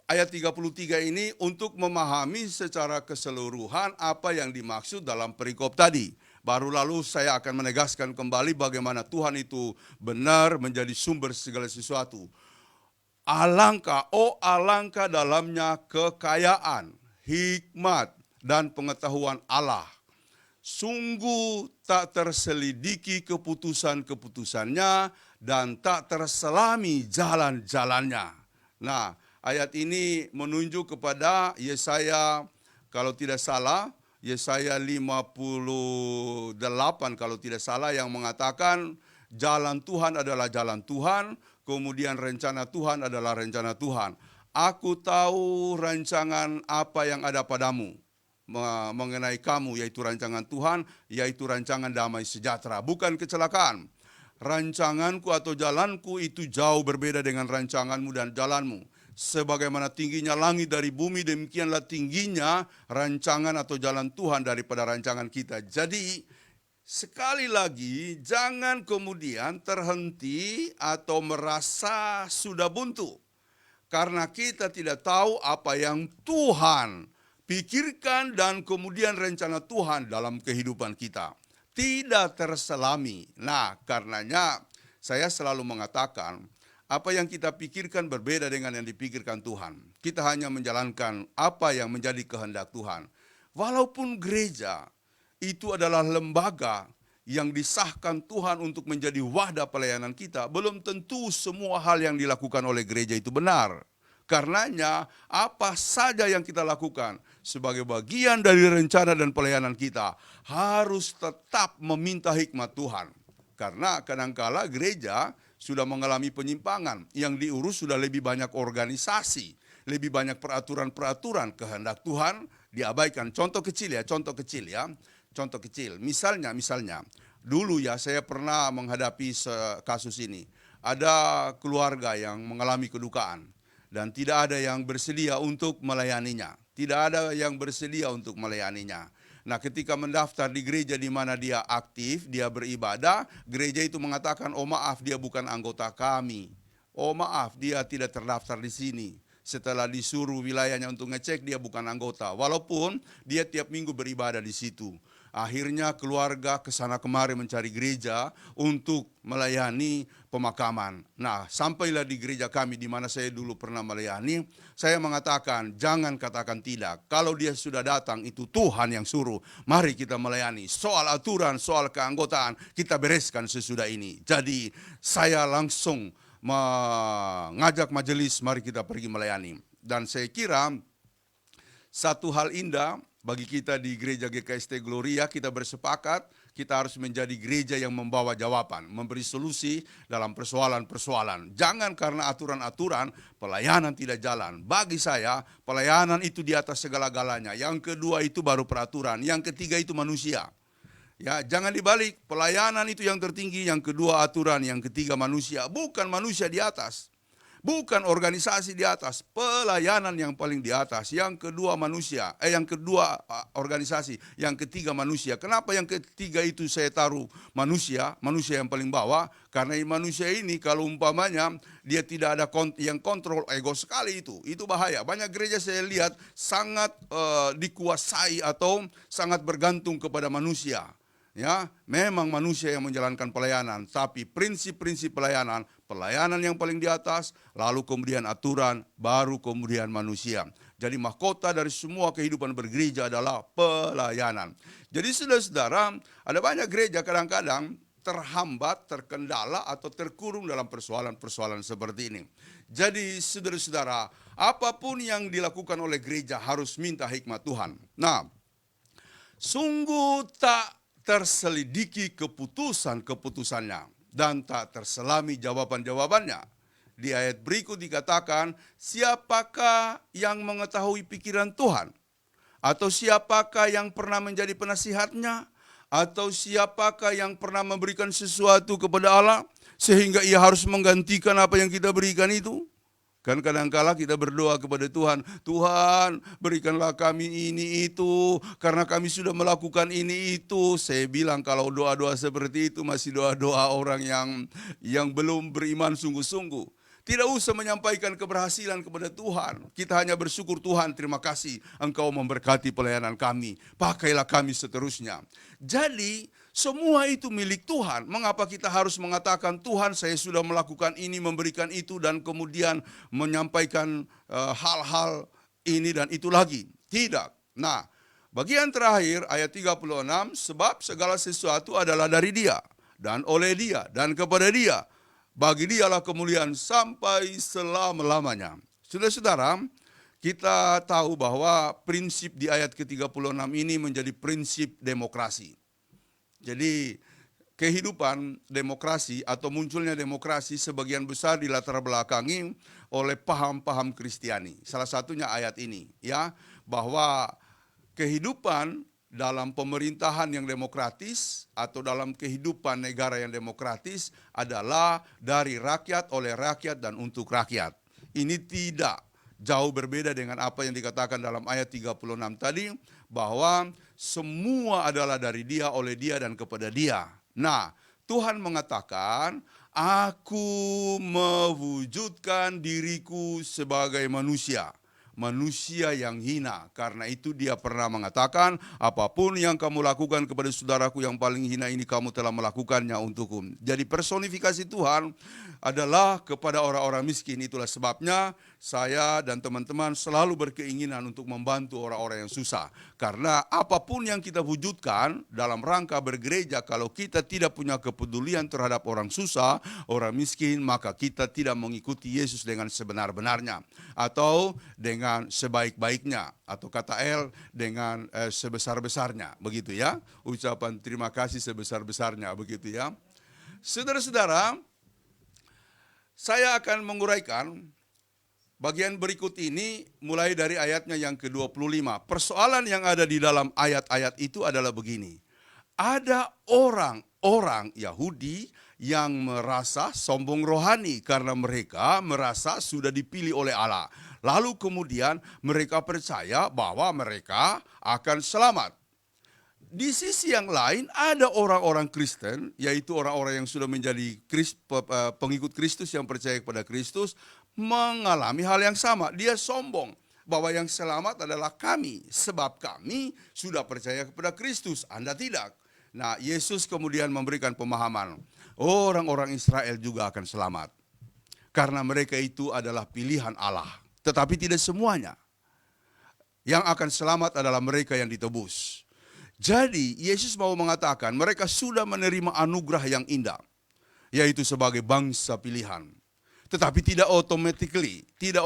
ayat 33 ini untuk memahami secara keseluruhan apa yang dimaksud dalam perikop tadi. Baru lalu saya akan menegaskan kembali bagaimana Tuhan itu benar menjadi sumber segala sesuatu. Alangkah, oh alangkah dalamnya kekayaan, hikmat, dan pengetahuan Allah. Sungguh tak terselidiki keputusan-keputusannya dan tak terselami jalan-jalannya. Nah, ayat ini menunjuk kepada Yesaya, kalau tidak salah, Yesaya 58 kalau tidak salah, yang mengatakan jalan Tuhan adalah jalan Tuhan, kemudian rencana Tuhan adalah rencana Tuhan. Aku tahu rancangan apa yang ada padamu mengenai kamu, yaitu rancangan Tuhan, yaitu rancangan damai sejahtera, bukan kecelakaan. Rancanganku atau jalanku itu jauh berbeda dengan rancanganmu dan jalanmu. Sebagaimana tingginya langit dari bumi, demikianlah tingginya rancangan atau jalan Tuhan daripada rancangan kita. Jadi sekali lagi, jangan kemudian terhenti atau merasa sudah buntu. Karena kita tidak tahu apa yang Tuhan pikirkan dan kemudian rencana Tuhan dalam kehidupan kita. Tidak terselami. Nah, karenanya saya selalu mengatakan, apa yang kita pikirkan berbeda dengan yang dipikirkan Tuhan. Kita hanya menjalankan apa yang menjadi kehendak Tuhan. Walaupun gereja itu adalah lembaga yang disahkan Tuhan untuk menjadi wadah pelayanan kita, belum tentu semua hal yang dilakukan oleh gereja itu benar. Karenanya, apa saja yang kita lakukan sebagai bagian dari rencana dan pelayanan kita harus tetap meminta hikmat Tuhan. Karena kadangkala gereja sudah mengalami penyimpangan, yang diurus sudah lebih banyak organisasi, lebih banyak peraturan-peraturan, kehendak Tuhan diabaikan. Contoh kecil ya. Contoh kecil, misalnya, dulu ya saya pernah menghadapi kasus ini. Ada keluarga yang mengalami kedukaan dan tidak ada yang bersedia untuk melayaninya. Nah, ketika mendaftar di gereja di mana dia aktif, dia beribadah, gereja itu mengatakan, oh maaf, dia bukan anggota kami. Oh maaf, dia tidak terdaftar di sini. Setelah disuruh wilayahnya untuk ngecek, dia bukan anggota. Walaupun dia tiap minggu beribadah di situ. Akhirnya keluarga kesana kemari mencari gereja untuk melayani pemakaman. Nah, sampailah di gereja kami di mana saya dulu pernah melayani. Saya mengatakan, jangan katakan tidak. Kalau dia sudah datang, itu Tuhan yang suruh. Mari kita melayani. Soal aturan, soal keanggotaan, kita bereskan sesudah ini. Jadi, saya langsung mengajak majelis, mari kita pergi melayani. Dan saya kira satu hal indah bagi kita di gereja GKST Gloria, kita bersepakat kita harus menjadi gereja yang membawa jawaban, memberi solusi dalam persoalan-persoalan. Jangan karena aturan-aturan pelayanan tidak jalan. Bagi saya, pelayanan itu di atas segala-galanya. Yang kedua itu baru peraturan, yang ketiga itu manusia. Ya, jangan dibalik. Pelayanan itu yang tertinggi, yang kedua aturan, yang ketiga manusia. Bukan manusia di atas. Bukan organisasi di atas, pelayanan yang paling di atas. Yang kedua manusia, yang kedua organisasi, yang ketiga manusia. Kenapa yang ketiga itu saya taruh manusia yang paling bawah? Karena manusia ini kalau umpamanya dia tidak ada yang kontrol ego sekali itu bahaya. Banyak gereja saya lihat sangat dikuasai atau sangat bergantung kepada manusia. Ya, memang manusia yang menjalankan pelayanan, tapi prinsip-prinsip pelayanan yang paling di atas, lalu kemudian aturan, baru kemudian manusia. Jadi mahkota dari semua kehidupan bergereja adalah pelayanan. Jadi saudara-saudara, ada banyak gereja kadang-kadang terhambat, terkendala, atau terkurung dalam persoalan-persoalan seperti ini. Jadi saudara-saudara, apapun yang dilakukan oleh gereja harus minta hikmat Tuhan. Nah, sungguh tak terselidiki keputusan-keputusannya dan tak terselami jawaban-jawabannya. Di ayat berikut dikatakan, siapakah yang mengetahui pikiran Tuhan? Atau siapakah yang pernah menjadi penasihatnya? Atau siapakah yang pernah memberikan sesuatu kepada Allah sehingga ia harus menggantikan apa yang kita berikan itu? Kan kadang-kala kita berdoa kepada Tuhan, Tuhan berikanlah kami ini itu, karena kami sudah melakukan ini itu. Saya bilang kalau doa-doa seperti itu masih doa-doa orang yang belum beriman sungguh-sungguh. Tidak usah menyampaikan keberhasilan kepada Tuhan. Kita hanya bersyukur, Tuhan terima kasih Engkau memberkati pelayanan kami. Pakailah kami seterusnya. Jadi semua itu milik Tuhan. Mengapa kita harus mengatakan Tuhan saya sudah melakukan ini, memberikan itu, dan kemudian menyampaikan hal-hal ini dan itu lagi. Tidak. Nah, bagian terakhir ayat 36, sebab segala sesuatu adalah dari Dia dan oleh Dia dan kepada Dia. Bagi Dialah kemuliaan sampai selama-lamanya. Saudara-saudara, kita tahu bahwa prinsip di ayat ke-36 ini menjadi prinsip demokrasi. Jadi kehidupan demokrasi atau munculnya demokrasi sebagian besar dilatar belakangi oleh paham-paham Kristiani. Salah satunya ayat ini, ya, bahwa kehidupan dalam pemerintahan yang demokratis atau dalam kehidupan negara yang demokratis adalah dari rakyat, oleh rakyat, dan untuk rakyat. Ini tidak jauh berbeda dengan apa yang dikatakan dalam ayat 36 tadi, bahwa semua adalah dari Dia, oleh Dia, dan kepada Dia. Nah, Tuhan mengatakan, aku mewujudkan diriku sebagai manusia yang hina. Karena itu Dia pernah mengatakan, apapun yang kamu lakukan kepada saudaraku yang paling hina ini, kamu telah melakukannya untukku. Jadi personifikasi Tuhan adalah kepada orang-orang miskin. Itulah sebabnya saya dan teman-teman selalu berkeinginan untuk membantu orang-orang yang susah. Karena apapun yang kita wujudkan dalam rangka bergereja, kalau kita tidak punya kepedulian terhadap orang susah, orang miskin, maka kita tidak mengikuti Yesus dengan sebenar-benarnya. Atau dengan sebaik-baiknya. Atau kata El, dengan sebesar-besarnya. Begitu ya. Ucapan terima kasih sebesar-besarnya. Begitu ya. Saudara-saudara, saya akan menguraikan bagian berikut ini mulai dari ayatnya yang ke-25. Persoalan yang ada di dalam ayat-ayat itu adalah begini. Ada orang-orang Yahudi yang merasa sombong rohani karena mereka merasa sudah dipilih oleh Allah. Lalu kemudian mereka percaya bahwa mereka akan selamat. Di sisi yang lain ada orang-orang Kristen, yaitu orang-orang yang sudah menjadi pengikut Kristus yang percaya kepada Kristus, mengalami hal yang sama. Dia sombong bahwa yang selamat adalah kami, sebab kami sudah percaya kepada Kristus, Anda tidak. Nah, Yesus kemudian memberikan pemahaman, orang-orang Israel juga akan selamat. Karena mereka itu adalah pilihan Allah, tetapi tidak semuanya. Yang akan selamat adalah mereka yang ditebus. Jadi Yesus mau mengatakan mereka sudah menerima anugerah yang indah, yaitu sebagai bangsa pilihan. Tetapi tidak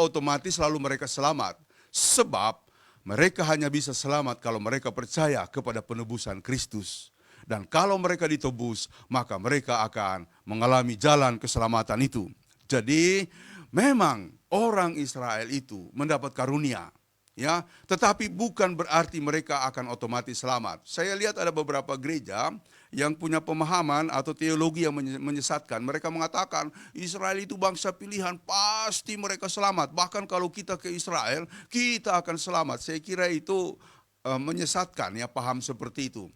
otomatis lalu mereka selamat. Sebab mereka hanya bisa selamat kalau mereka percaya kepada penebusan Kristus. Dan kalau mereka ditebus, maka mereka akan mengalami jalan keselamatan itu. Jadi memang orang Israel itu mendapat karunia. ya, tetapi bukan berarti mereka akan otomatis selamat. Saya lihat ada beberapa gereja yang punya pemahaman atau teologi yang menyesatkan. Mereka mengatakan Israel itu bangsa pilihan, pasti mereka selamat. Bahkan kalau kita ke Israel, kita akan selamat. Saya kira itu menyesatkan ya, paham seperti itu.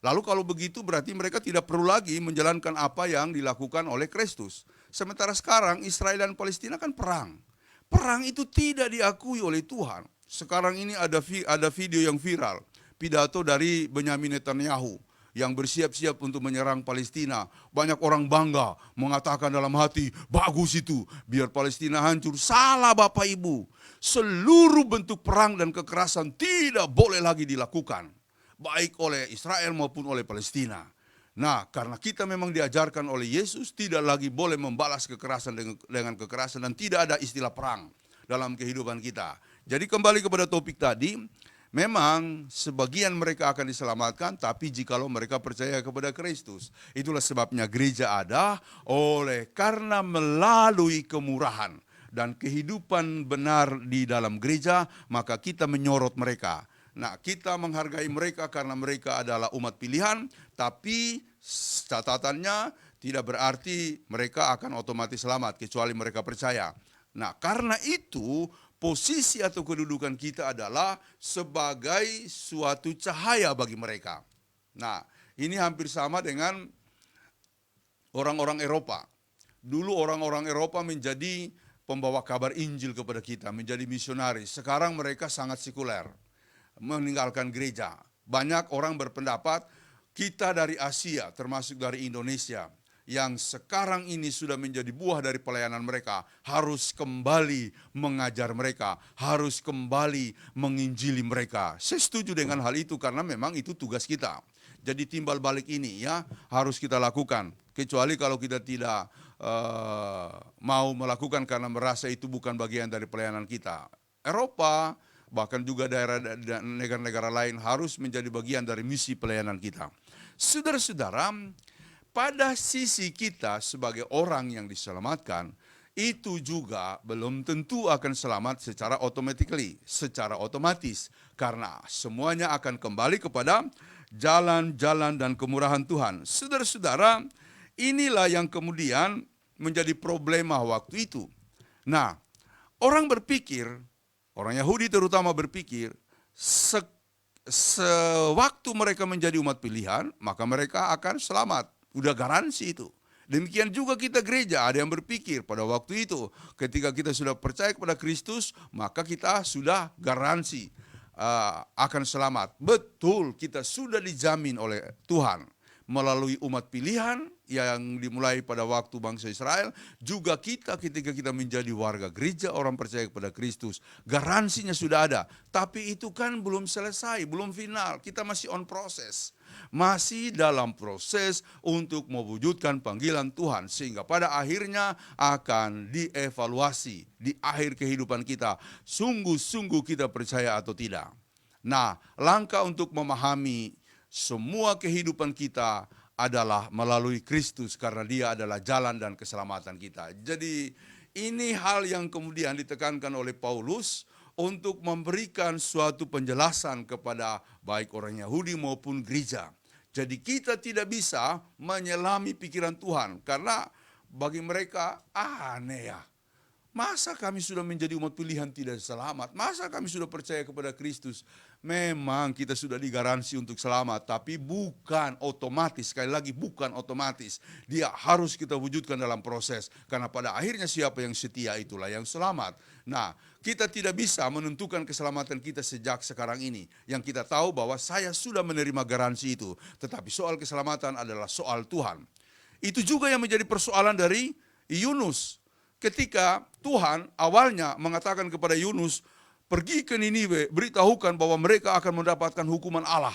Lalu kalau begitu berarti mereka tidak perlu lagi menjalankan apa yang dilakukan oleh Kristus. Sementara sekarang Israel dan Palestina kan perang. Perang itu tidak diakui oleh Tuhan. Sekarang ini ada video yang viral, pidato dari Benyamin Netanyahu yang bersiap-siap untuk menyerang Palestina. Banyak orang bangga mengatakan dalam hati, bagus itu, biar Palestina hancur. Salah Bapak Ibu, seluruh bentuk perang dan kekerasan tidak boleh lagi dilakukan, baik oleh Israel maupun oleh Palestina. Nah, karena kita memang diajarkan oleh Yesus tidak lagi boleh membalas kekerasan dengan kekerasan, dan tidak ada istilah perang dalam kehidupan kita. Jadi kembali kepada topik tadi, memang sebagian mereka akan diselamatkan, tapi jikalau mereka percaya kepada Kristus. Itulah sebabnya gereja ada, karena melalui kemurahan dan kehidupan benar di dalam gereja, maka kita menyorot mereka. Nah, kita menghargai mereka karena mereka adalah umat pilihan, tapi catatannya tidak berarti mereka akan otomatis selamat, kecuali mereka percaya. Nah, karena itu posisi atau kedudukan kita adalah sebagai suatu cahaya bagi mereka. Nah, ini hampir sama dengan orang-orang Eropa. Dulu orang-orang Eropa menjadi pembawa kabar Injil kepada kita, menjadi misionaris. Sekarang mereka sangat sekuler, meninggalkan gereja. Banyak orang berpendapat kita dari Asia, termasuk dari Indonesia, yang sekarang ini sudah menjadi buah dari pelayanan mereka, harus kembali mengajar mereka, harus kembali menginjili mereka. Saya setuju dengan hal itu karena memang itu tugas kita. Jadi timbal balik ini ya harus kita lakukan. Kecuali kalau kita tidak mau melakukan karena merasa itu bukan bagian dari pelayanan kita. Eropa, bahkan juga daerah negara-negara lain harus menjadi bagian dari misi pelayanan kita. Saudara-saudara, pada sisi kita sebagai orang yang diselamatkan, itu juga belum tentu akan selamat secara otomatis. Karena semuanya akan kembali kepada jalan-jalan dan kemurahan Tuhan. Saudara-saudara, inilah yang kemudian menjadi problema waktu itu. Nah, orang Yahudi terutama berpikir, sewaktu mereka menjadi umat pilihan, maka mereka akan selamat. Udah garansi itu. Demikian juga kita gereja, ada yang berpikir pada waktu itu, ketika kita sudah percaya kepada Kristus, maka kita sudah garansi akan selamat. Betul, kita sudah dijamin oleh Tuhan melalui umat pilihan yang dimulai pada waktu bangsa Israel. Juga kita ketika kita menjadi warga gereja, orang percaya kepada Kristus, garansinya sudah ada. Tapi itu kan belum selesai, belum final, kita masih on proses. Masih dalam proses untuk mewujudkan panggilan Tuhan, sehingga pada akhirnya akan dievaluasi di akhir kehidupan kita, sungguh-sungguh kita percaya atau tidak. Nah, langkah untuk memahami semua kehidupan kita adalah melalui Kristus, karena Dia adalah jalan dan keselamatan kita. Jadi ini hal yang kemudian ditekankan oleh Paulus untuk memberikan suatu penjelasan kepada baik orang Yahudi maupun gereja. Jadi kita tidak bisa menyelami pikiran Tuhan, karena bagi mereka aneh ya. Masa kami sudah menjadi umat pilihan tidak selamat? Masa kami sudah percaya kepada Kristus? Memang kita sudah digaransi untuk selamat, tapi bukan otomatis. Sekali lagi, bukan otomatis. Dia harus kita wujudkan dalam proses. Karena pada akhirnya siapa yang setia itulah yang selamat. Nah, kita tidak bisa menentukan keselamatan kita sejak sekarang ini. Yang kita tahu bahwa saya sudah menerima garansi itu. Tetapi soal keselamatan adalah soal Tuhan. Itu juga yang menjadi persoalan dari Yunus. Ketika Tuhan awalnya mengatakan kepada Yunus, pergi ke Niniwe, beritahukan bahwa mereka akan mendapatkan hukuman Allah.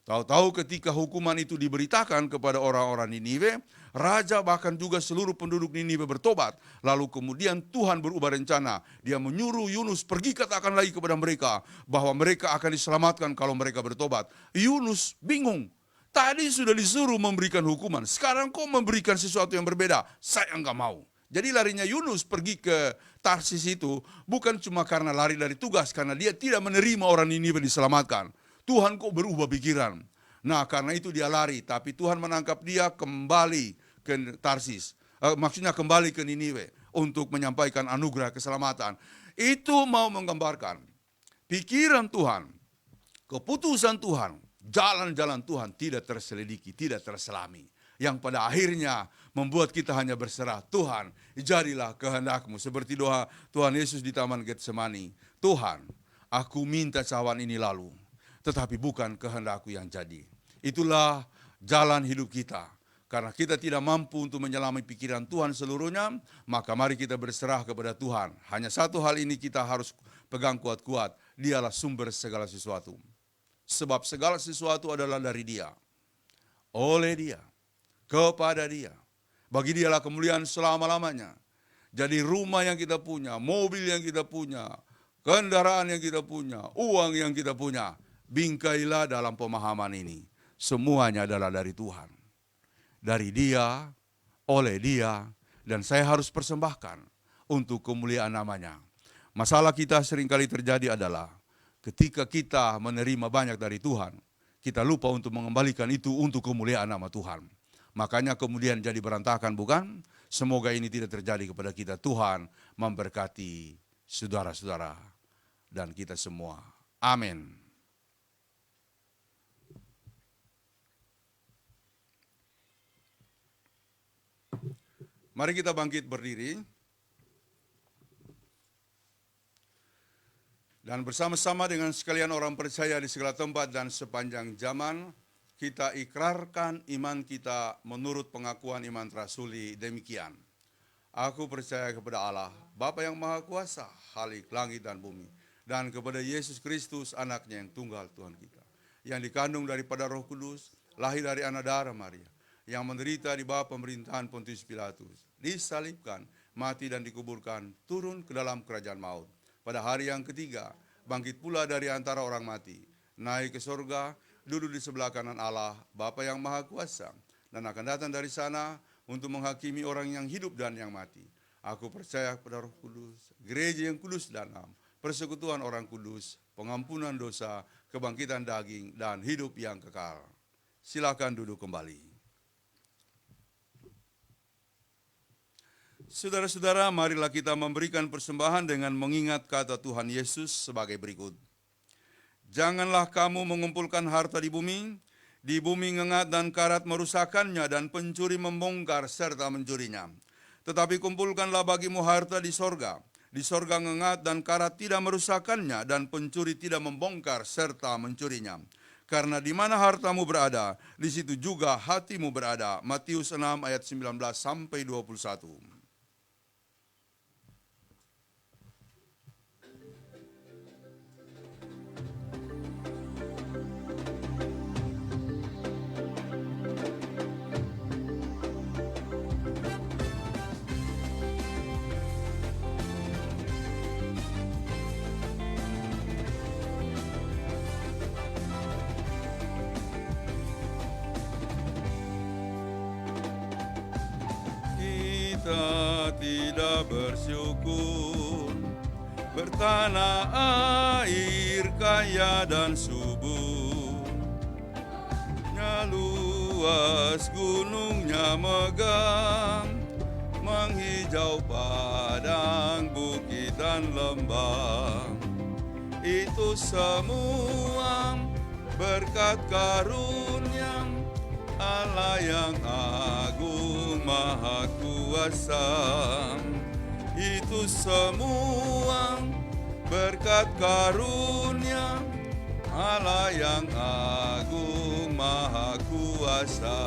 Tahu-tahu ketika hukuman itu diberitakan kepada orang-orang Niniwe, raja bahkan juga seluruh penduduk Niniwe bertobat. Lalu kemudian Tuhan berubah rencana. Dia menyuruh Yunus pergi katakan lagi kepada mereka bahwa mereka akan diselamatkan kalau mereka bertobat. Yunus bingung. Tadi sudah disuruh memberikan hukuman, sekarang kok memberikan sesuatu yang berbeda? Saya enggak mau. Jadi larinya Yunus pergi ke Tarsis itu bukan cuma karena lari dari tugas, karena dia tidak menerima orang Niniwe diselamatkan. Tuhan kok berubah pikiran. Nah, karena itu dia lari, tapi Tuhan menangkap dia kembali ke Tarsis. Maksudnya kembali ke Niniwe untuk menyampaikan anugerah keselamatan. Itu mau menggambarkan pikiran Tuhan, keputusan Tuhan, jalan-jalan Tuhan tidak terselidiki, tidak terselami. Yang pada akhirnya membuat kita hanya berserah. Tuhan, jadilah kehendak-Mu. Seperti doa Tuhan Yesus di Taman Getsemani. Tuhan, aku minta cawan ini lalu, tetapi bukan kehendak-Ku yang jadi. Itulah jalan hidup kita. Karena kita tidak mampu untuk menyelami pikiran Tuhan seluruhnya, maka mari kita berserah kepada Tuhan. Hanya satu hal ini kita harus pegang kuat-kuat. Dialah sumber segala sesuatu. Sebab segala sesuatu adalah dari Dia, oleh Dia, kepada Dia. Bagi Dialah kemuliaan selama-lamanya. Jadi rumah yang kita punya, mobil yang kita punya, kendaraan yang kita punya, uang yang kita punya, bingkailah dalam pemahaman ini. Semuanya adalah dari Tuhan. Dari Dia, oleh Dia, dan saya harus persembahkan untuk kemuliaan namanya. Masalah kita seringkali terjadi adalah ketika kita menerima banyak dari Tuhan, kita lupa untuk mengembalikan itu untuk kemuliaan nama Tuhan. Makanya kemudian jadi berantakan, bukan? Semoga ini tidak terjadi kepada kita. Tuhan memberkati saudara-saudara dan kita semua. Amin. Mari kita bangkit berdiri. Dan bersama-sama dengan sekalian orang percaya di segala tempat dan sepanjang zaman, kita ikrarkan iman kita menurut pengakuan iman rasuli demikian. Aku percaya kepada Allah, Bapa yang Maha Kuasa, Khalik langit dan bumi, dan kepada Yesus Kristus, anaknya yang tunggal Tuhan kita, yang dikandung daripada Roh Kudus, lahir dari anak darah Maria, yang menderita di bawah pemerintahan Pontius Pilatus, disalibkan, mati dan dikuburkan, turun ke dalam kerajaan maut. Pada hari yang ketiga, bangkit pula dari antara orang mati, naik ke surga, duduk di sebelah kanan Allah, Bapa yang Maha Kuasa, dan akan datang dari sana untuk menghakimi orang yang hidup dan yang mati. Aku percaya kepada Roh Kudus, gereja yang kudus dan am, persekutuan orang kudus, pengampunan dosa, kebangkitan daging, dan hidup yang kekal. Silakan duduk kembali. Saudara-saudara, marilah kita memberikan persembahan dengan mengingat kata Tuhan Yesus sebagai berikut. Janganlah kamu mengumpulkan harta di bumi ngengat dan karat merusakkannya dan pencuri membongkar serta mencurinya. Tetapi kumpulkanlah bagimu harta di sorga. Di sorga ngengat dan karat tidak merusakkannya dan pencuri tidak membongkar serta mencurinya. Karena di mana hartamu berada, di situ juga hatimu berada. Matius 6 ayat 19 sampai 21. Kita tidak bersyukur, bertanah air kaya dan subur, luas gunungnya megah, menghijau padang bukit dan lembah. Itu semua berkat karunia Allah yang agung maha kuasa. Itu semua berkat karunia Allah yang agung maha kuasa.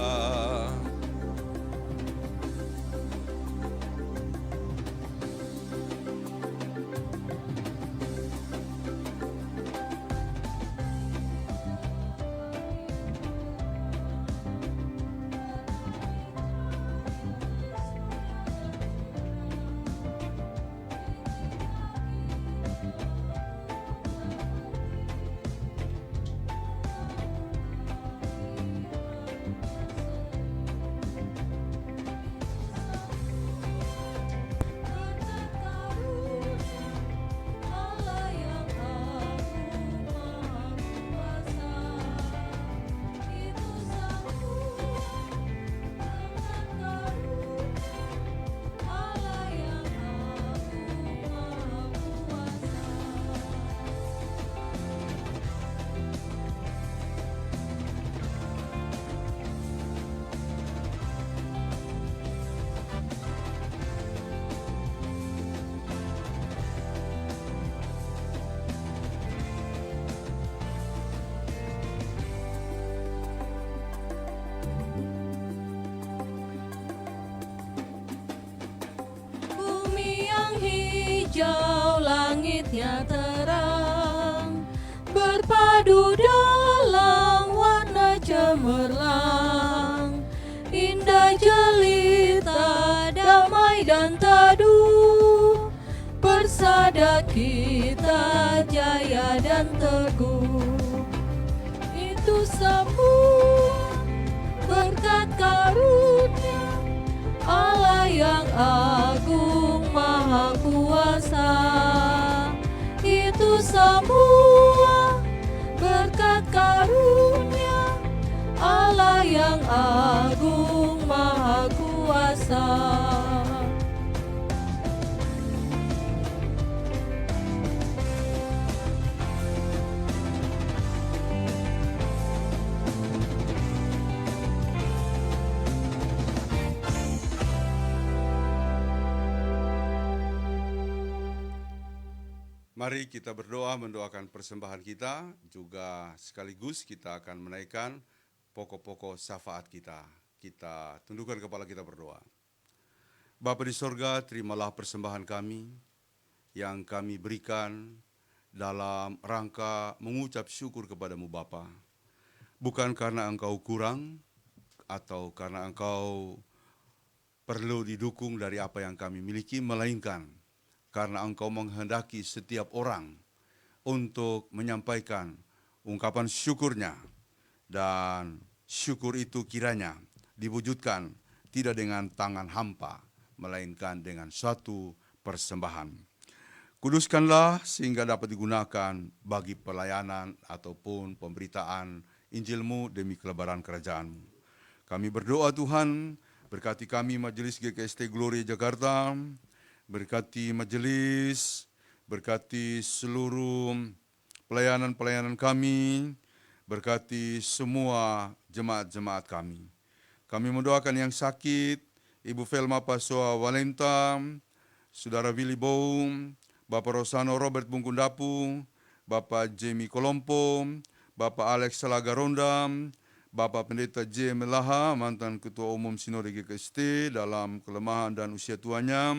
terpadu dalam warna cemerlang, indah jelita, damai dan teduh, persada kita jaya dan teguh. Itu semua berkat karunia Allah yang agung maha kuasa. Itu semua berkat karunia Allah yang agung maha kuasa.
Mari kita berdoa mendoakan persembahan kita, juga sekaligus kita akan menaikkan pokok-pokok syafaat kita. Kita tundukkan kepala kita berdoa. Bapa di sorga, terimalah persembahan kami yang kami berikan dalam rangka mengucap syukur kepadamu Bapa. Bukan karena Engkau kurang atau karena Engkau perlu didukung dari apa yang kami miliki, melainkan karena Engkau menghendaki setiap orang untuk menyampaikan ungkapan syukurnya, dan syukur itu kiranya diwujudkan tidak dengan tangan hampa, melainkan dengan suatu persembahan. Kuduskanlah sehingga dapat digunakan bagi pelayanan ataupun pemberitaan Injil-Mu demi kelebaran kerajaan-Mu. Kami berdoa Tuhan, berkati kami Majelis GKST Glory Jakarta, berkati majelis, berkati seluruh pelayanan-pelayanan kami, berkati semua jemaat-jemaat kami. Kami mendoakan yang sakit, Ibu Velma Pasoa Walenta, Saudara Willy Boum, Bapak Rosano Robert Bungkundapu, Bapak Jamie Kolompo, Bapak Alex Salagaronda, Bapak Pendeta J. Melaha, mantan Ketua Umum Sinode GKST dalam kelemahan dan usia tuanya.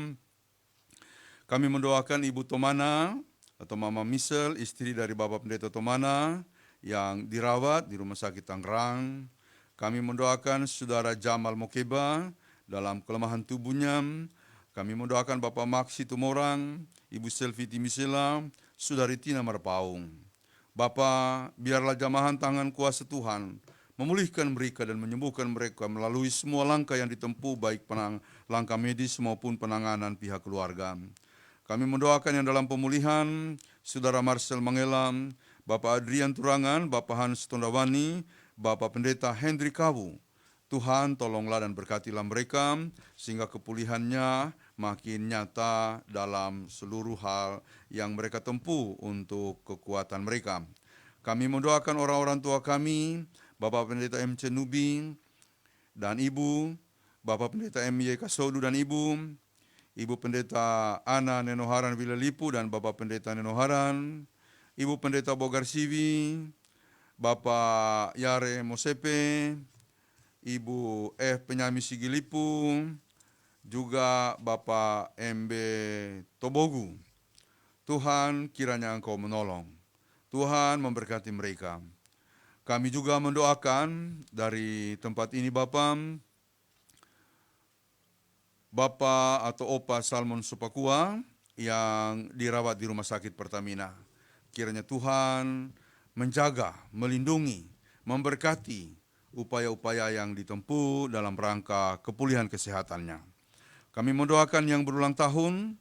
Kami mendoakan Ibu Tomana atau Mama Misel, istri dari Bapak Pendeta Tomana yang dirawat di Rumah Sakit Tangerang. Kami mendoakan Saudara Jamal Mokeba dalam kelemahan tubuhnya. Kami mendoakan Bapak Maksi Tumorang, Ibu Selvi Timisela, Saudari Tina Marpaung. Bapa, biarlah jamahan tangan kuasa Tuhan memulihkan mereka dan menyembuhkan mereka melalui semua langkah yang ditempuh, baik langkah medis maupun penanganan pihak keluarga. Kami mendoakan yang dalam pemulihan, Saudara Marcel Mangelam, Bapak Adrian Turangan, Bapak Hans Tondawani, Bapak Pendeta Hendrik Kawu. Tuhan tolonglah dan berkatilah mereka, sehingga kepulihannya makin nyata dalam seluruh hal yang mereka tempuh untuk kekuatan mereka. Kami mendoakan orang-orang tua kami, Bapak Pendeta MC Nubi dan Ibu, Bapak Pendeta MY Kasodu dan Ibu, Ibu Pendeta Ana Nenoharan Wilalipu dan Bapak Pendeta Nenoharan, Ibu Pendeta Bogar Siwi, Bapak Yare Mosepe, Ibu Penyami Sigilipu, juga Bapak MB Tobogu. Tuhan, kiranya Engkau menolong. Tuhan memberkati mereka. Kami juga mendoakan dari tempat ini Bapak atau Opa Salmon Supakua yang dirawat di Rumah Sakit Pertamina. Kiranya Tuhan menjaga, melindungi, memberkati upaya-upaya yang ditempuh dalam rangka kepulihan kesehatannya. Kami mendoakan yang berulang tahun,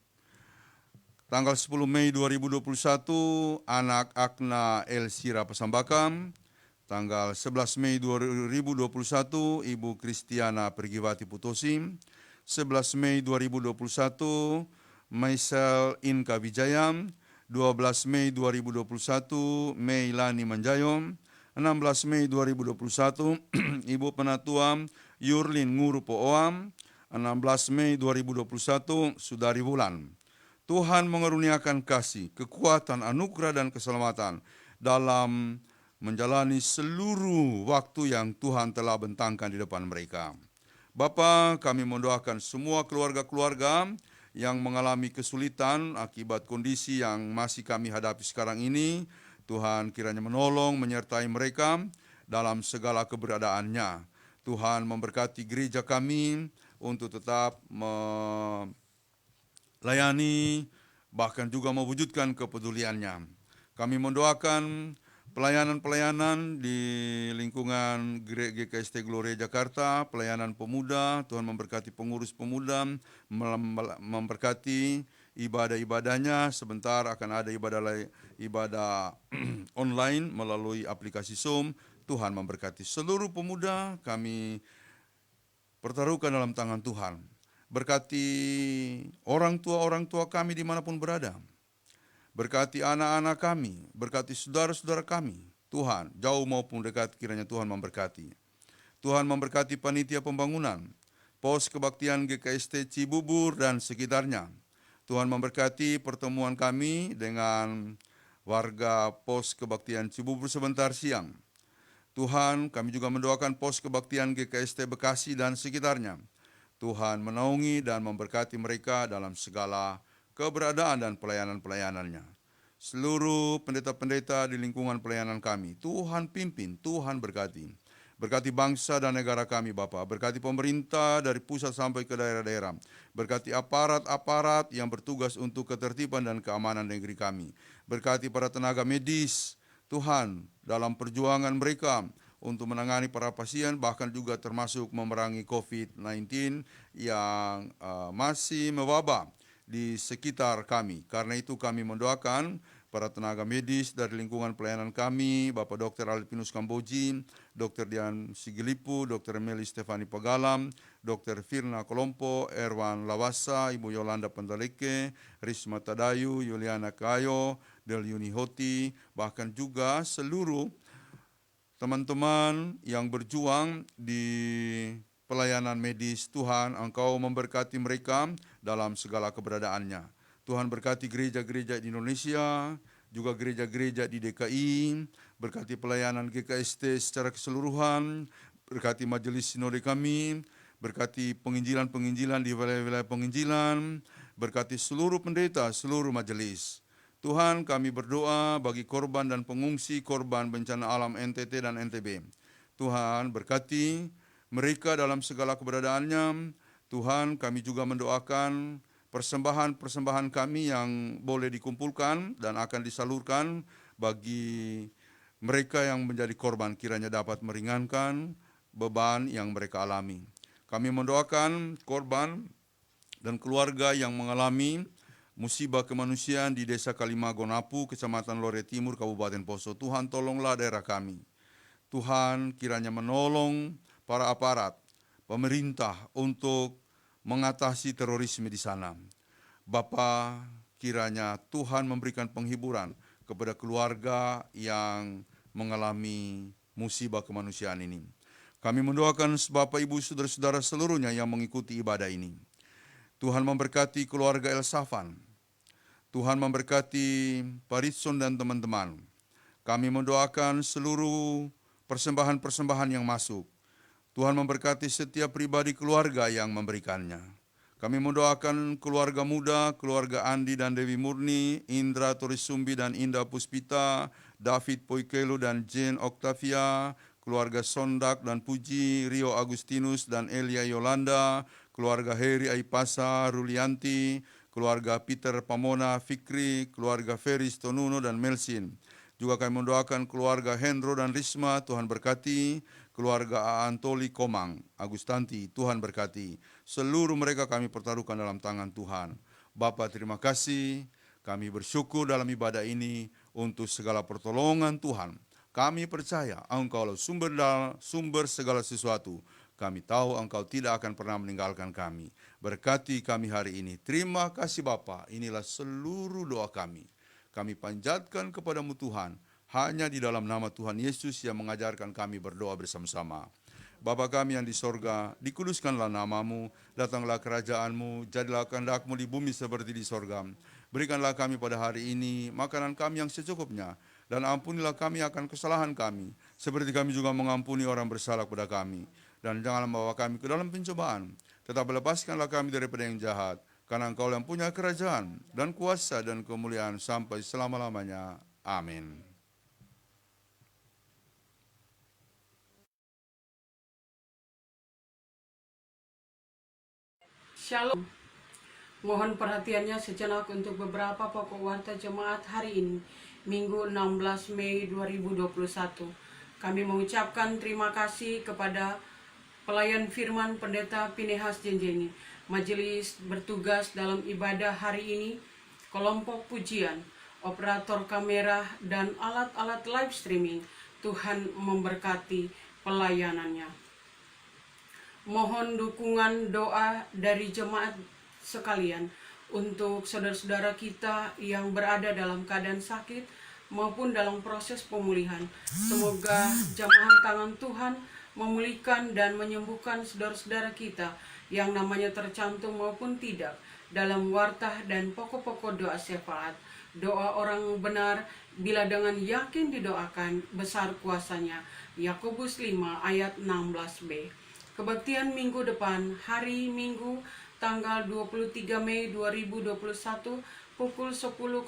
tanggal 10 Mei 2021, anak Akna Elsira Pasambakam. Tanggal 11 Mei 2021, Ibu Kristiana Pergiwati Putosi. 11 Mei 2021, Maisel Inka Wijaya. 12 Mei 2021, Meilani Manjayom. 16 Mei 2021, Ibu Penatua Yurlin Nguru Pooam. 16 Mei 2021, Sudari Wulan. Tuhan mengaruniakan kasih, kekuatan, anugerah, dan keselamatan dalam menjalani seluruh waktu yang Tuhan telah bentangkan di depan mereka. Bapa, kami mendoakan semua keluarga-keluarga yang mengalami kesulitan akibat kondisi yang masih kami hadapi sekarang ini. Tuhan kiranya menolong, menyertai mereka dalam segala keberadaannya. Tuhan memberkati gereja kami untuk tetap melayani, bahkan juga mewujudkan kepeduliannya. Kami mendoakan pelayanan-pelayanan di lingkungan GKST Gloria Jakarta, pelayanan pemuda, Tuhan memberkati pengurus pemuda, memberkati ibadah-ibadahnya. Sebentar akan ada ibadah online melalui aplikasi Zoom. Tuhan memberkati seluruh pemuda, kami pertaruhkan dalam tangan Tuhan. Berkati orang tua kami dimanapun berada. Berkati anak-anak kami, berkati saudara-saudara kami. Tuhan, jauh maupun dekat, kiranya Tuhan memberkati. Tuhan memberkati panitia pembangunan, pos kebaktian GKST Cibubur dan sekitarnya. Tuhan memberkati pertemuan kami dengan warga pos kebaktian Cibubur sebentar siang. Tuhan, kami juga mendoakan pos kebaktian GKST Bekasi dan sekitarnya. Tuhan menaungi dan memberkati mereka dalam segala keberadaan dan pelayanan-pelayanannya. Seluruh pendeta-pendeta di lingkungan pelayanan kami, Tuhan pimpin, Tuhan berkati. Berkati bangsa dan negara kami, Bapa. Berkati pemerintah dari pusat sampai ke daerah-daerah. Berkati aparat-aparat yang bertugas untuk ketertiban dan keamanan negeri kami. Berkati para tenaga medis, Tuhan, dalam perjuangan mereka untuk menangani para pasien, bahkan juga termasuk memerangi COVID-19 yang masih mewabah di sekitar kami. Karena itu kami mendoakan para tenaga medis dari lingkungan pelayanan kami, Bapak Dr. Alpinus Kamboji, Dr. Dian Sigilipu, Dr. Meli Stefani Pagalam, Dr. Firna Kolompo, Erwan Lawasa, Ibu Yolanda Pandaleke, Risma Tadayu, Yuliana Kayo, Del Yuni Hoti, bahkan juga seluruh teman-teman yang berjuang di pelayanan medis. Tuhan, Engkau memberkati mereka dalam segala keberadaannya. Tuhan berkati gereja-gereja di Indonesia, juga gereja-gereja di DKI, berkati pelayanan GKST secara keseluruhan, berkati majelis sinode kami, berkati penginjilan-penginjilan di wilayah-wilayah penginjilan, berkati seluruh pendeta, seluruh majelis. Tuhan, kami berdoa bagi korban dan pengungsi korban bencana alam NTT dan NTB. Tuhan, berkati mereka dalam segala keberadaannya. Tuhan, kami juga mendoakan persembahan-persembahan kami yang boleh dikumpulkan dan akan disalurkan bagi mereka yang menjadi korban, kiranya dapat meringankan beban yang mereka alami. Kami mendoakan korban dan keluarga yang mengalami musibah kemanusiaan di Desa Kalimagonapu, Kecamatan Lore Timur, Kabupaten Poso. Tuhan, tolonglah daerah kami. Tuhan, kiranya menolong para aparat pemerintah untuk mengatasi terorisme di sana. Bapa, kiranya Tuhan memberikan penghiburan kepada keluarga yang mengalami musibah kemanusiaan ini. Kami mendoakan Bapak, Ibu, saudara-saudara seluruhnya yang mengikuti ibadah ini. Tuhan memberkati keluarga El Safan. Tuhan memberkati Paritson dan teman-teman. Kami mendoakan seluruh persembahan-persembahan yang masuk. Tuhan memberkati setiap pribadi keluarga yang memberikannya. Kami mendoakan keluarga muda, keluarga Andi dan Dewi Murni, Indra Torisumbi dan Indah Puspita, David Poikelu dan Jane Octavia, keluarga Sondak dan Puji, Rio Agustinus dan Elia Yolanda, keluarga Heri Aipasa, Rulianti, keluarga Peter Pamona Fikri, keluarga Feris Tonuno dan Melsin. Juga kami mendoakan keluarga Hendro dan Risma, Tuhan berkati. Keluarga Antoli Komang, Agustanti, Tuhan berkati. Seluruh mereka kami pertaruhkan dalam tangan Tuhan. Bapa, terima kasih. Kami bersyukur dalam ibadah ini untuk segala pertolongan Tuhan. Kami percaya Engkau sumber segala sesuatu. Kami tahu Engkau tidak akan pernah meninggalkan kami. Berkati kami hari ini. Terima kasih Bapa. Inilah seluruh doa kami. Kami panjatkan kepadamu Tuhan. Hanya di dalam nama Tuhan Yesus yang mengajarkan kami berdoa bersama-sama. Bapa kami yang di sorga, dikuduskanlah namamu, datanglah kerajaanmu, jadilah kehendak-mu di bumi seperti di sorga. Berikanlah kami pada hari ini makanan kami yang secukupnya, dan ampunilah kami akan kesalahan kami, seperti kami juga mengampuni orang bersalah kepada kami. Dan janganlah membawa kami ke dalam pencobaan, tetapi lepaskanlah kami daripada yang jahat, karena Engkau yang punya kerajaan, dan kuasa, dan kemuliaan sampai selama-lamanya. Amin.
Shalom. Mohon perhatiannya sejenak untuk beberapa pokok warta jemaat hari ini, Minggu 16 Mei 2021. Kami mengucapkan terima kasih kepada pelayan firman Pendeta Pinehas Jenjeni, majelis bertugas dalam ibadah hari ini, kelompok pujian, operator kamera, dan alat-alat live streaming. Tuhan memberkati pelayanannya. Mohon dukungan doa dari jemaat sekalian untuk saudara-saudara kita yang berada dalam keadaan sakit maupun dalam proses pemulihan. Semoga jamahan tangan Tuhan memulihkan dan menyembuhkan saudara-saudara kita yang namanya tercantum maupun tidak dalam wartah dan pokok-pokok doa syafaat. Doa orang benar bila dengan yakin didoakan besar kuasanya. Yakobus 5 ayat 16b. Kebaktian minggu depan, hari Minggu tanggal 23 Mei 2021 pukul 10.00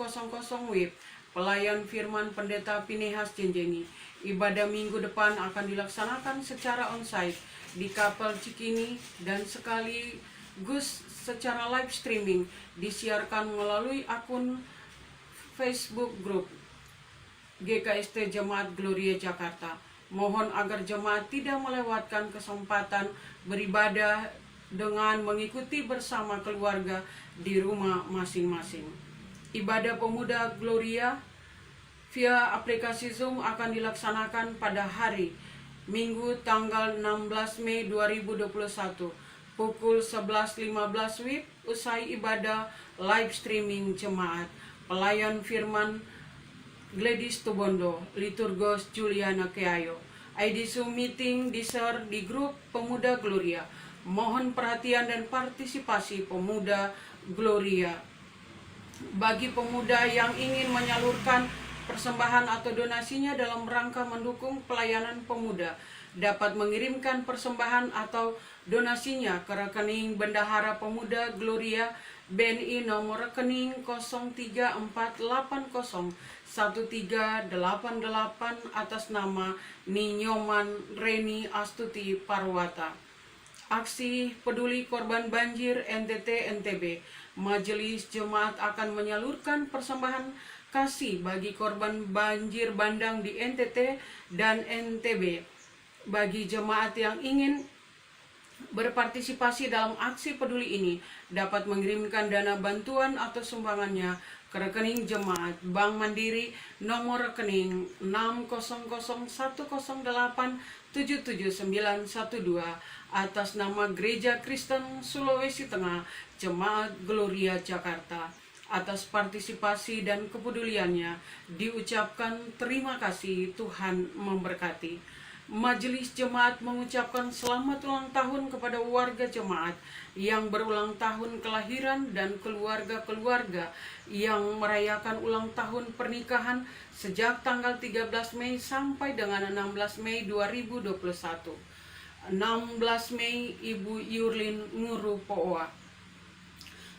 WIB. Pelayan firman Pendeta Pinehas Jenjeni. Ibadah minggu depan akan dilaksanakan secara onsite di Kapel Cikini dan sekaligus secara live streaming disiarkan melalui akun Facebook Group GKST Jemaat Gloria Jakarta. Mohon agar jemaat tidak melewatkan kesempatan beribadah dengan mengikuti bersama keluarga di rumah masing-masing. Ibadah Pemuda Gloria via aplikasi Zoom akan dilaksanakan pada hari Minggu tanggal 16 Mei 2021 pukul 11.15 WIB usai ibadah live streaming jemaat. Pelayan firman Gladys Tubondo, Liturgos Juliana Keayo. ID Zoom meeting di-share di grup Pemuda Gloria. Mohon perhatian dan partisipasi Pemuda Gloria. Bagi pemuda yang ingin menyalurkan persembahan atau donasinya dalam rangka mendukung pelayanan pemuda, dapat mengirimkan persembahan atau donasinya ke rekening Bendahara Pemuda Gloria BNI nomor rekening 034801388 atas nama Ninyoman Reni Astuti Parwata. Aksi peduli korban banjir NTT NTB. Majelis Jemaat akan menyalurkan persembahan kasih bagi korban banjir bandang di NTT dan NTB. Bagi jemaat yang ingin berpartisipasi dalam aksi peduli ini dapat mengirimkan dana bantuan atau sumbangannya ke rekening jemaat Bank Mandiri nomor rekening 6001008779912 atas nama Gereja Kristen Sulawesi Tengah Jemaat Gloria Jakarta. Atas partisipasi dan kepeduliannya diucapkan terima kasih. Tuhan memberkati. Majelis Jemaat mengucapkan selamat ulang tahun kepada warga jemaat yang berulang tahun kelahiran dan keluarga-keluarga yang merayakan ulang tahun pernikahan sejak tanggal 13 Mei sampai dengan 16 Mei 2021. 16 Mei Ibu Yurlin Nguru Poa.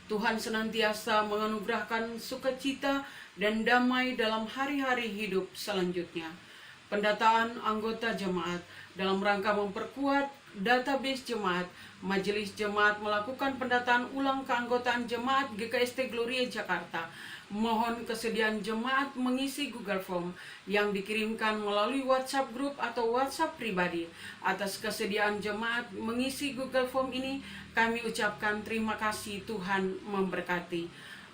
Tuhan senantiasa menganugerahkan sukacita dan damai dalam hari-hari hidup selanjutnya. Pendataan anggota jemaat dalam rangka memperkuat database jemaat, Majelis Jemaat melakukan pendataan ulang keanggotaan jemaat GKST Gloria Jakarta. Mohon kesediaan jemaat mengisi Google Form yang dikirimkan melalui WhatsApp Group atau WhatsApp pribadi. Atas kesediaan jemaat mengisi Google Form ini, kami ucapkan terima kasih. Tuhan memberkati.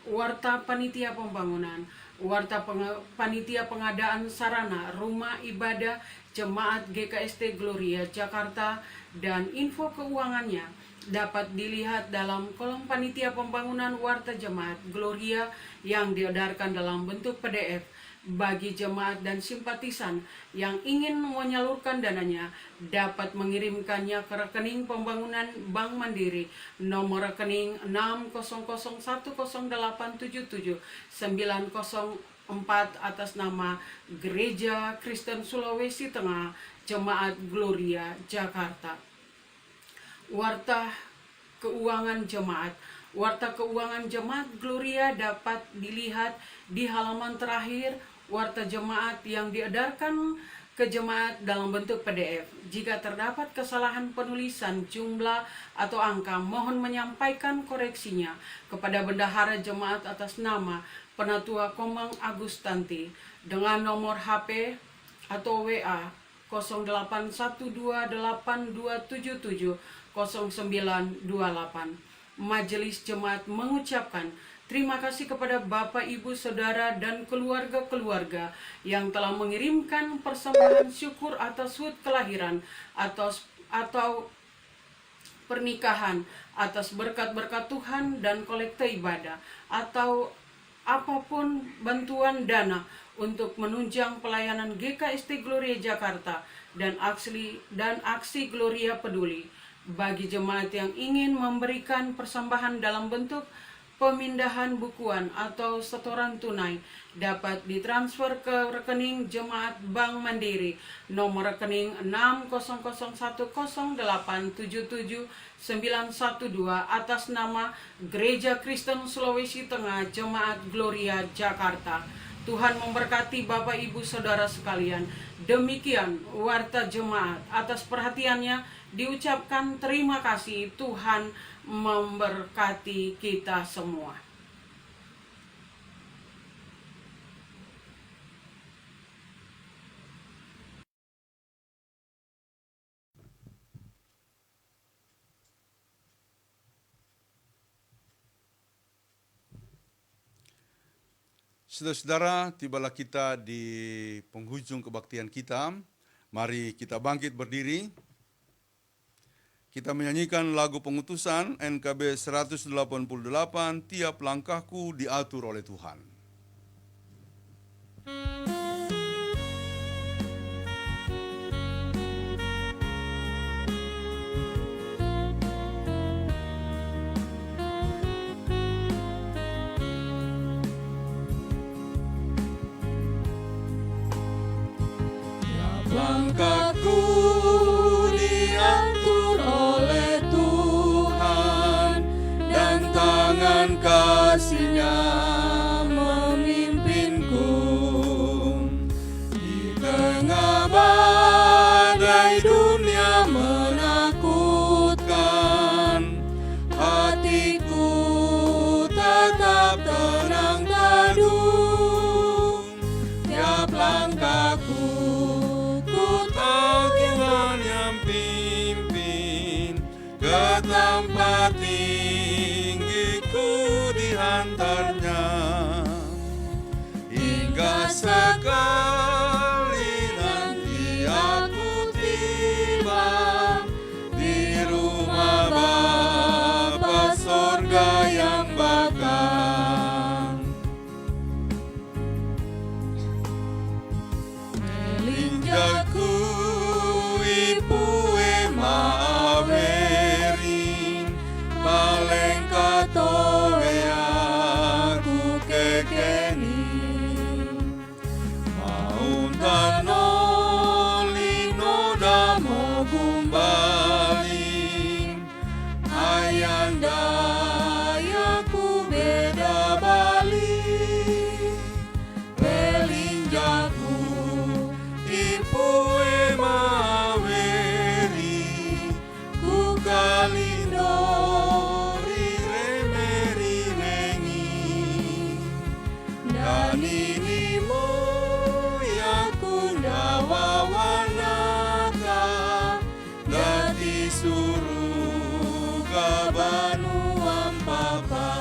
Warta Panitia Pembangunan, Warta Panitia Pengadaan Sarana Rumah Ibadah Jemaat GKST Gloria Jakarta dan info keuangannya dapat dilihat dalam kolom Panitia Pembangunan Warta Jemaat Gloria yang diedarkan dalam bentuk PDF. Bagi jemaat dan simpatisan yang ingin menyalurkan dananya dapat mengirimkannya ke rekening pembangunan Bank Mandiri nomor rekening 60010877904 atas nama Gereja Kristen Sulawesi Tengah Jemaat Gloria Jakarta. Warta Keuangan Jemaat. Warta Keuangan Jemaat Gloria dapat dilihat di halaman terakhir warta jemaat yang diedarkan ke jemaat dalam bentuk PDF. Jika terdapat kesalahan penulisan, jumlah, atau angka, mohon menyampaikan koreksinya kepada bendahara jemaat atas nama Penatua Komang Agustanti dengan nomor HP atau WA 081282770928. Majelis Jemaat mengucapkan terima kasih kepada Bapak, Ibu, Saudara, dan keluarga-keluarga yang telah mengirimkan persembahan syukur atas hut kelahiran atau pernikahan, atas berkat-berkat Tuhan dan kolekte ibadah, atau apapun bantuan dana untuk menunjang pelayanan GKST Gloria Jakarta dan aksi Gloria Peduli. Bagi jemaat yang ingin memberikan persembahan dalam bentuk pemindahan bukuan atau setoran tunai, dapat ditransfer ke rekening Jemaat Bank Mandiri nomor rekening 60010877912 atas nama Gereja Kristen Sulawesi Tengah Jemaat Gloria Jakarta. Tuhan memberkati Bapak, Ibu, Saudara sekalian. Demikian warta jemaat. Atas perhatiannya diucapkan terima kasih. Tuhan memberkati kita semua.
Saudara-saudara, tibalah kita di penghujung kebaktian kita. Mari kita bangkit berdiri. Kita menyanyikan lagu pengutusan NKB 188, Tiap Langkahku Diatur oleh Tuhan.
Langkahku diatur oleh Tuhan, dan tangan kasih-Nya memimpinku. Di tengah badai dunia menakutkan, hatiku tetap tenang teduh. Tiap langkahku ke tempat tinggiku dihantarnya, hingga sekali nanti aku tiba di rumah Bapa sorga yang bakal. Melinjaku ipue maaverin, paling katowe aku kekeni. Mauntano lino damo gumbaling, ayanda yaku beda balik. Melinjaku ipue maweri, ku kalindori remeri rengi, dan ini yaku dawawanaka, dati suruga banuam papa.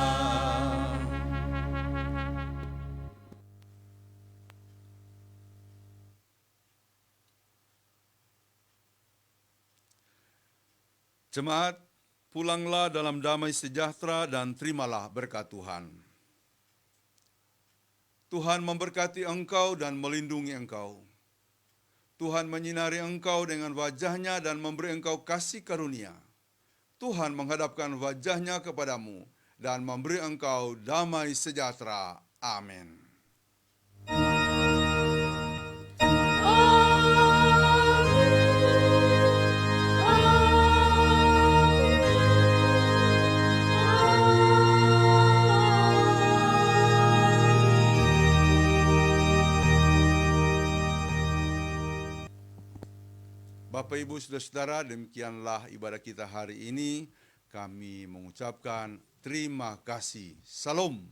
Jemaat, pulanglah dalam damai sejahtera dan terimalah berkat Tuhan. Tuhan memberkati engkau dan melindungi engkau. Tuhan menyinari engkau dengan wajah-Nya dan memberi engkau kasih karunia. Tuhan menghadapkan wajah-Nya kepadamu dan memberi engkau damai sejahtera. Amin. Bapak, Ibu, Saudara-saudara, demikianlah ibadah kita hari ini. Kami mengucapkan terima kasih. Salam.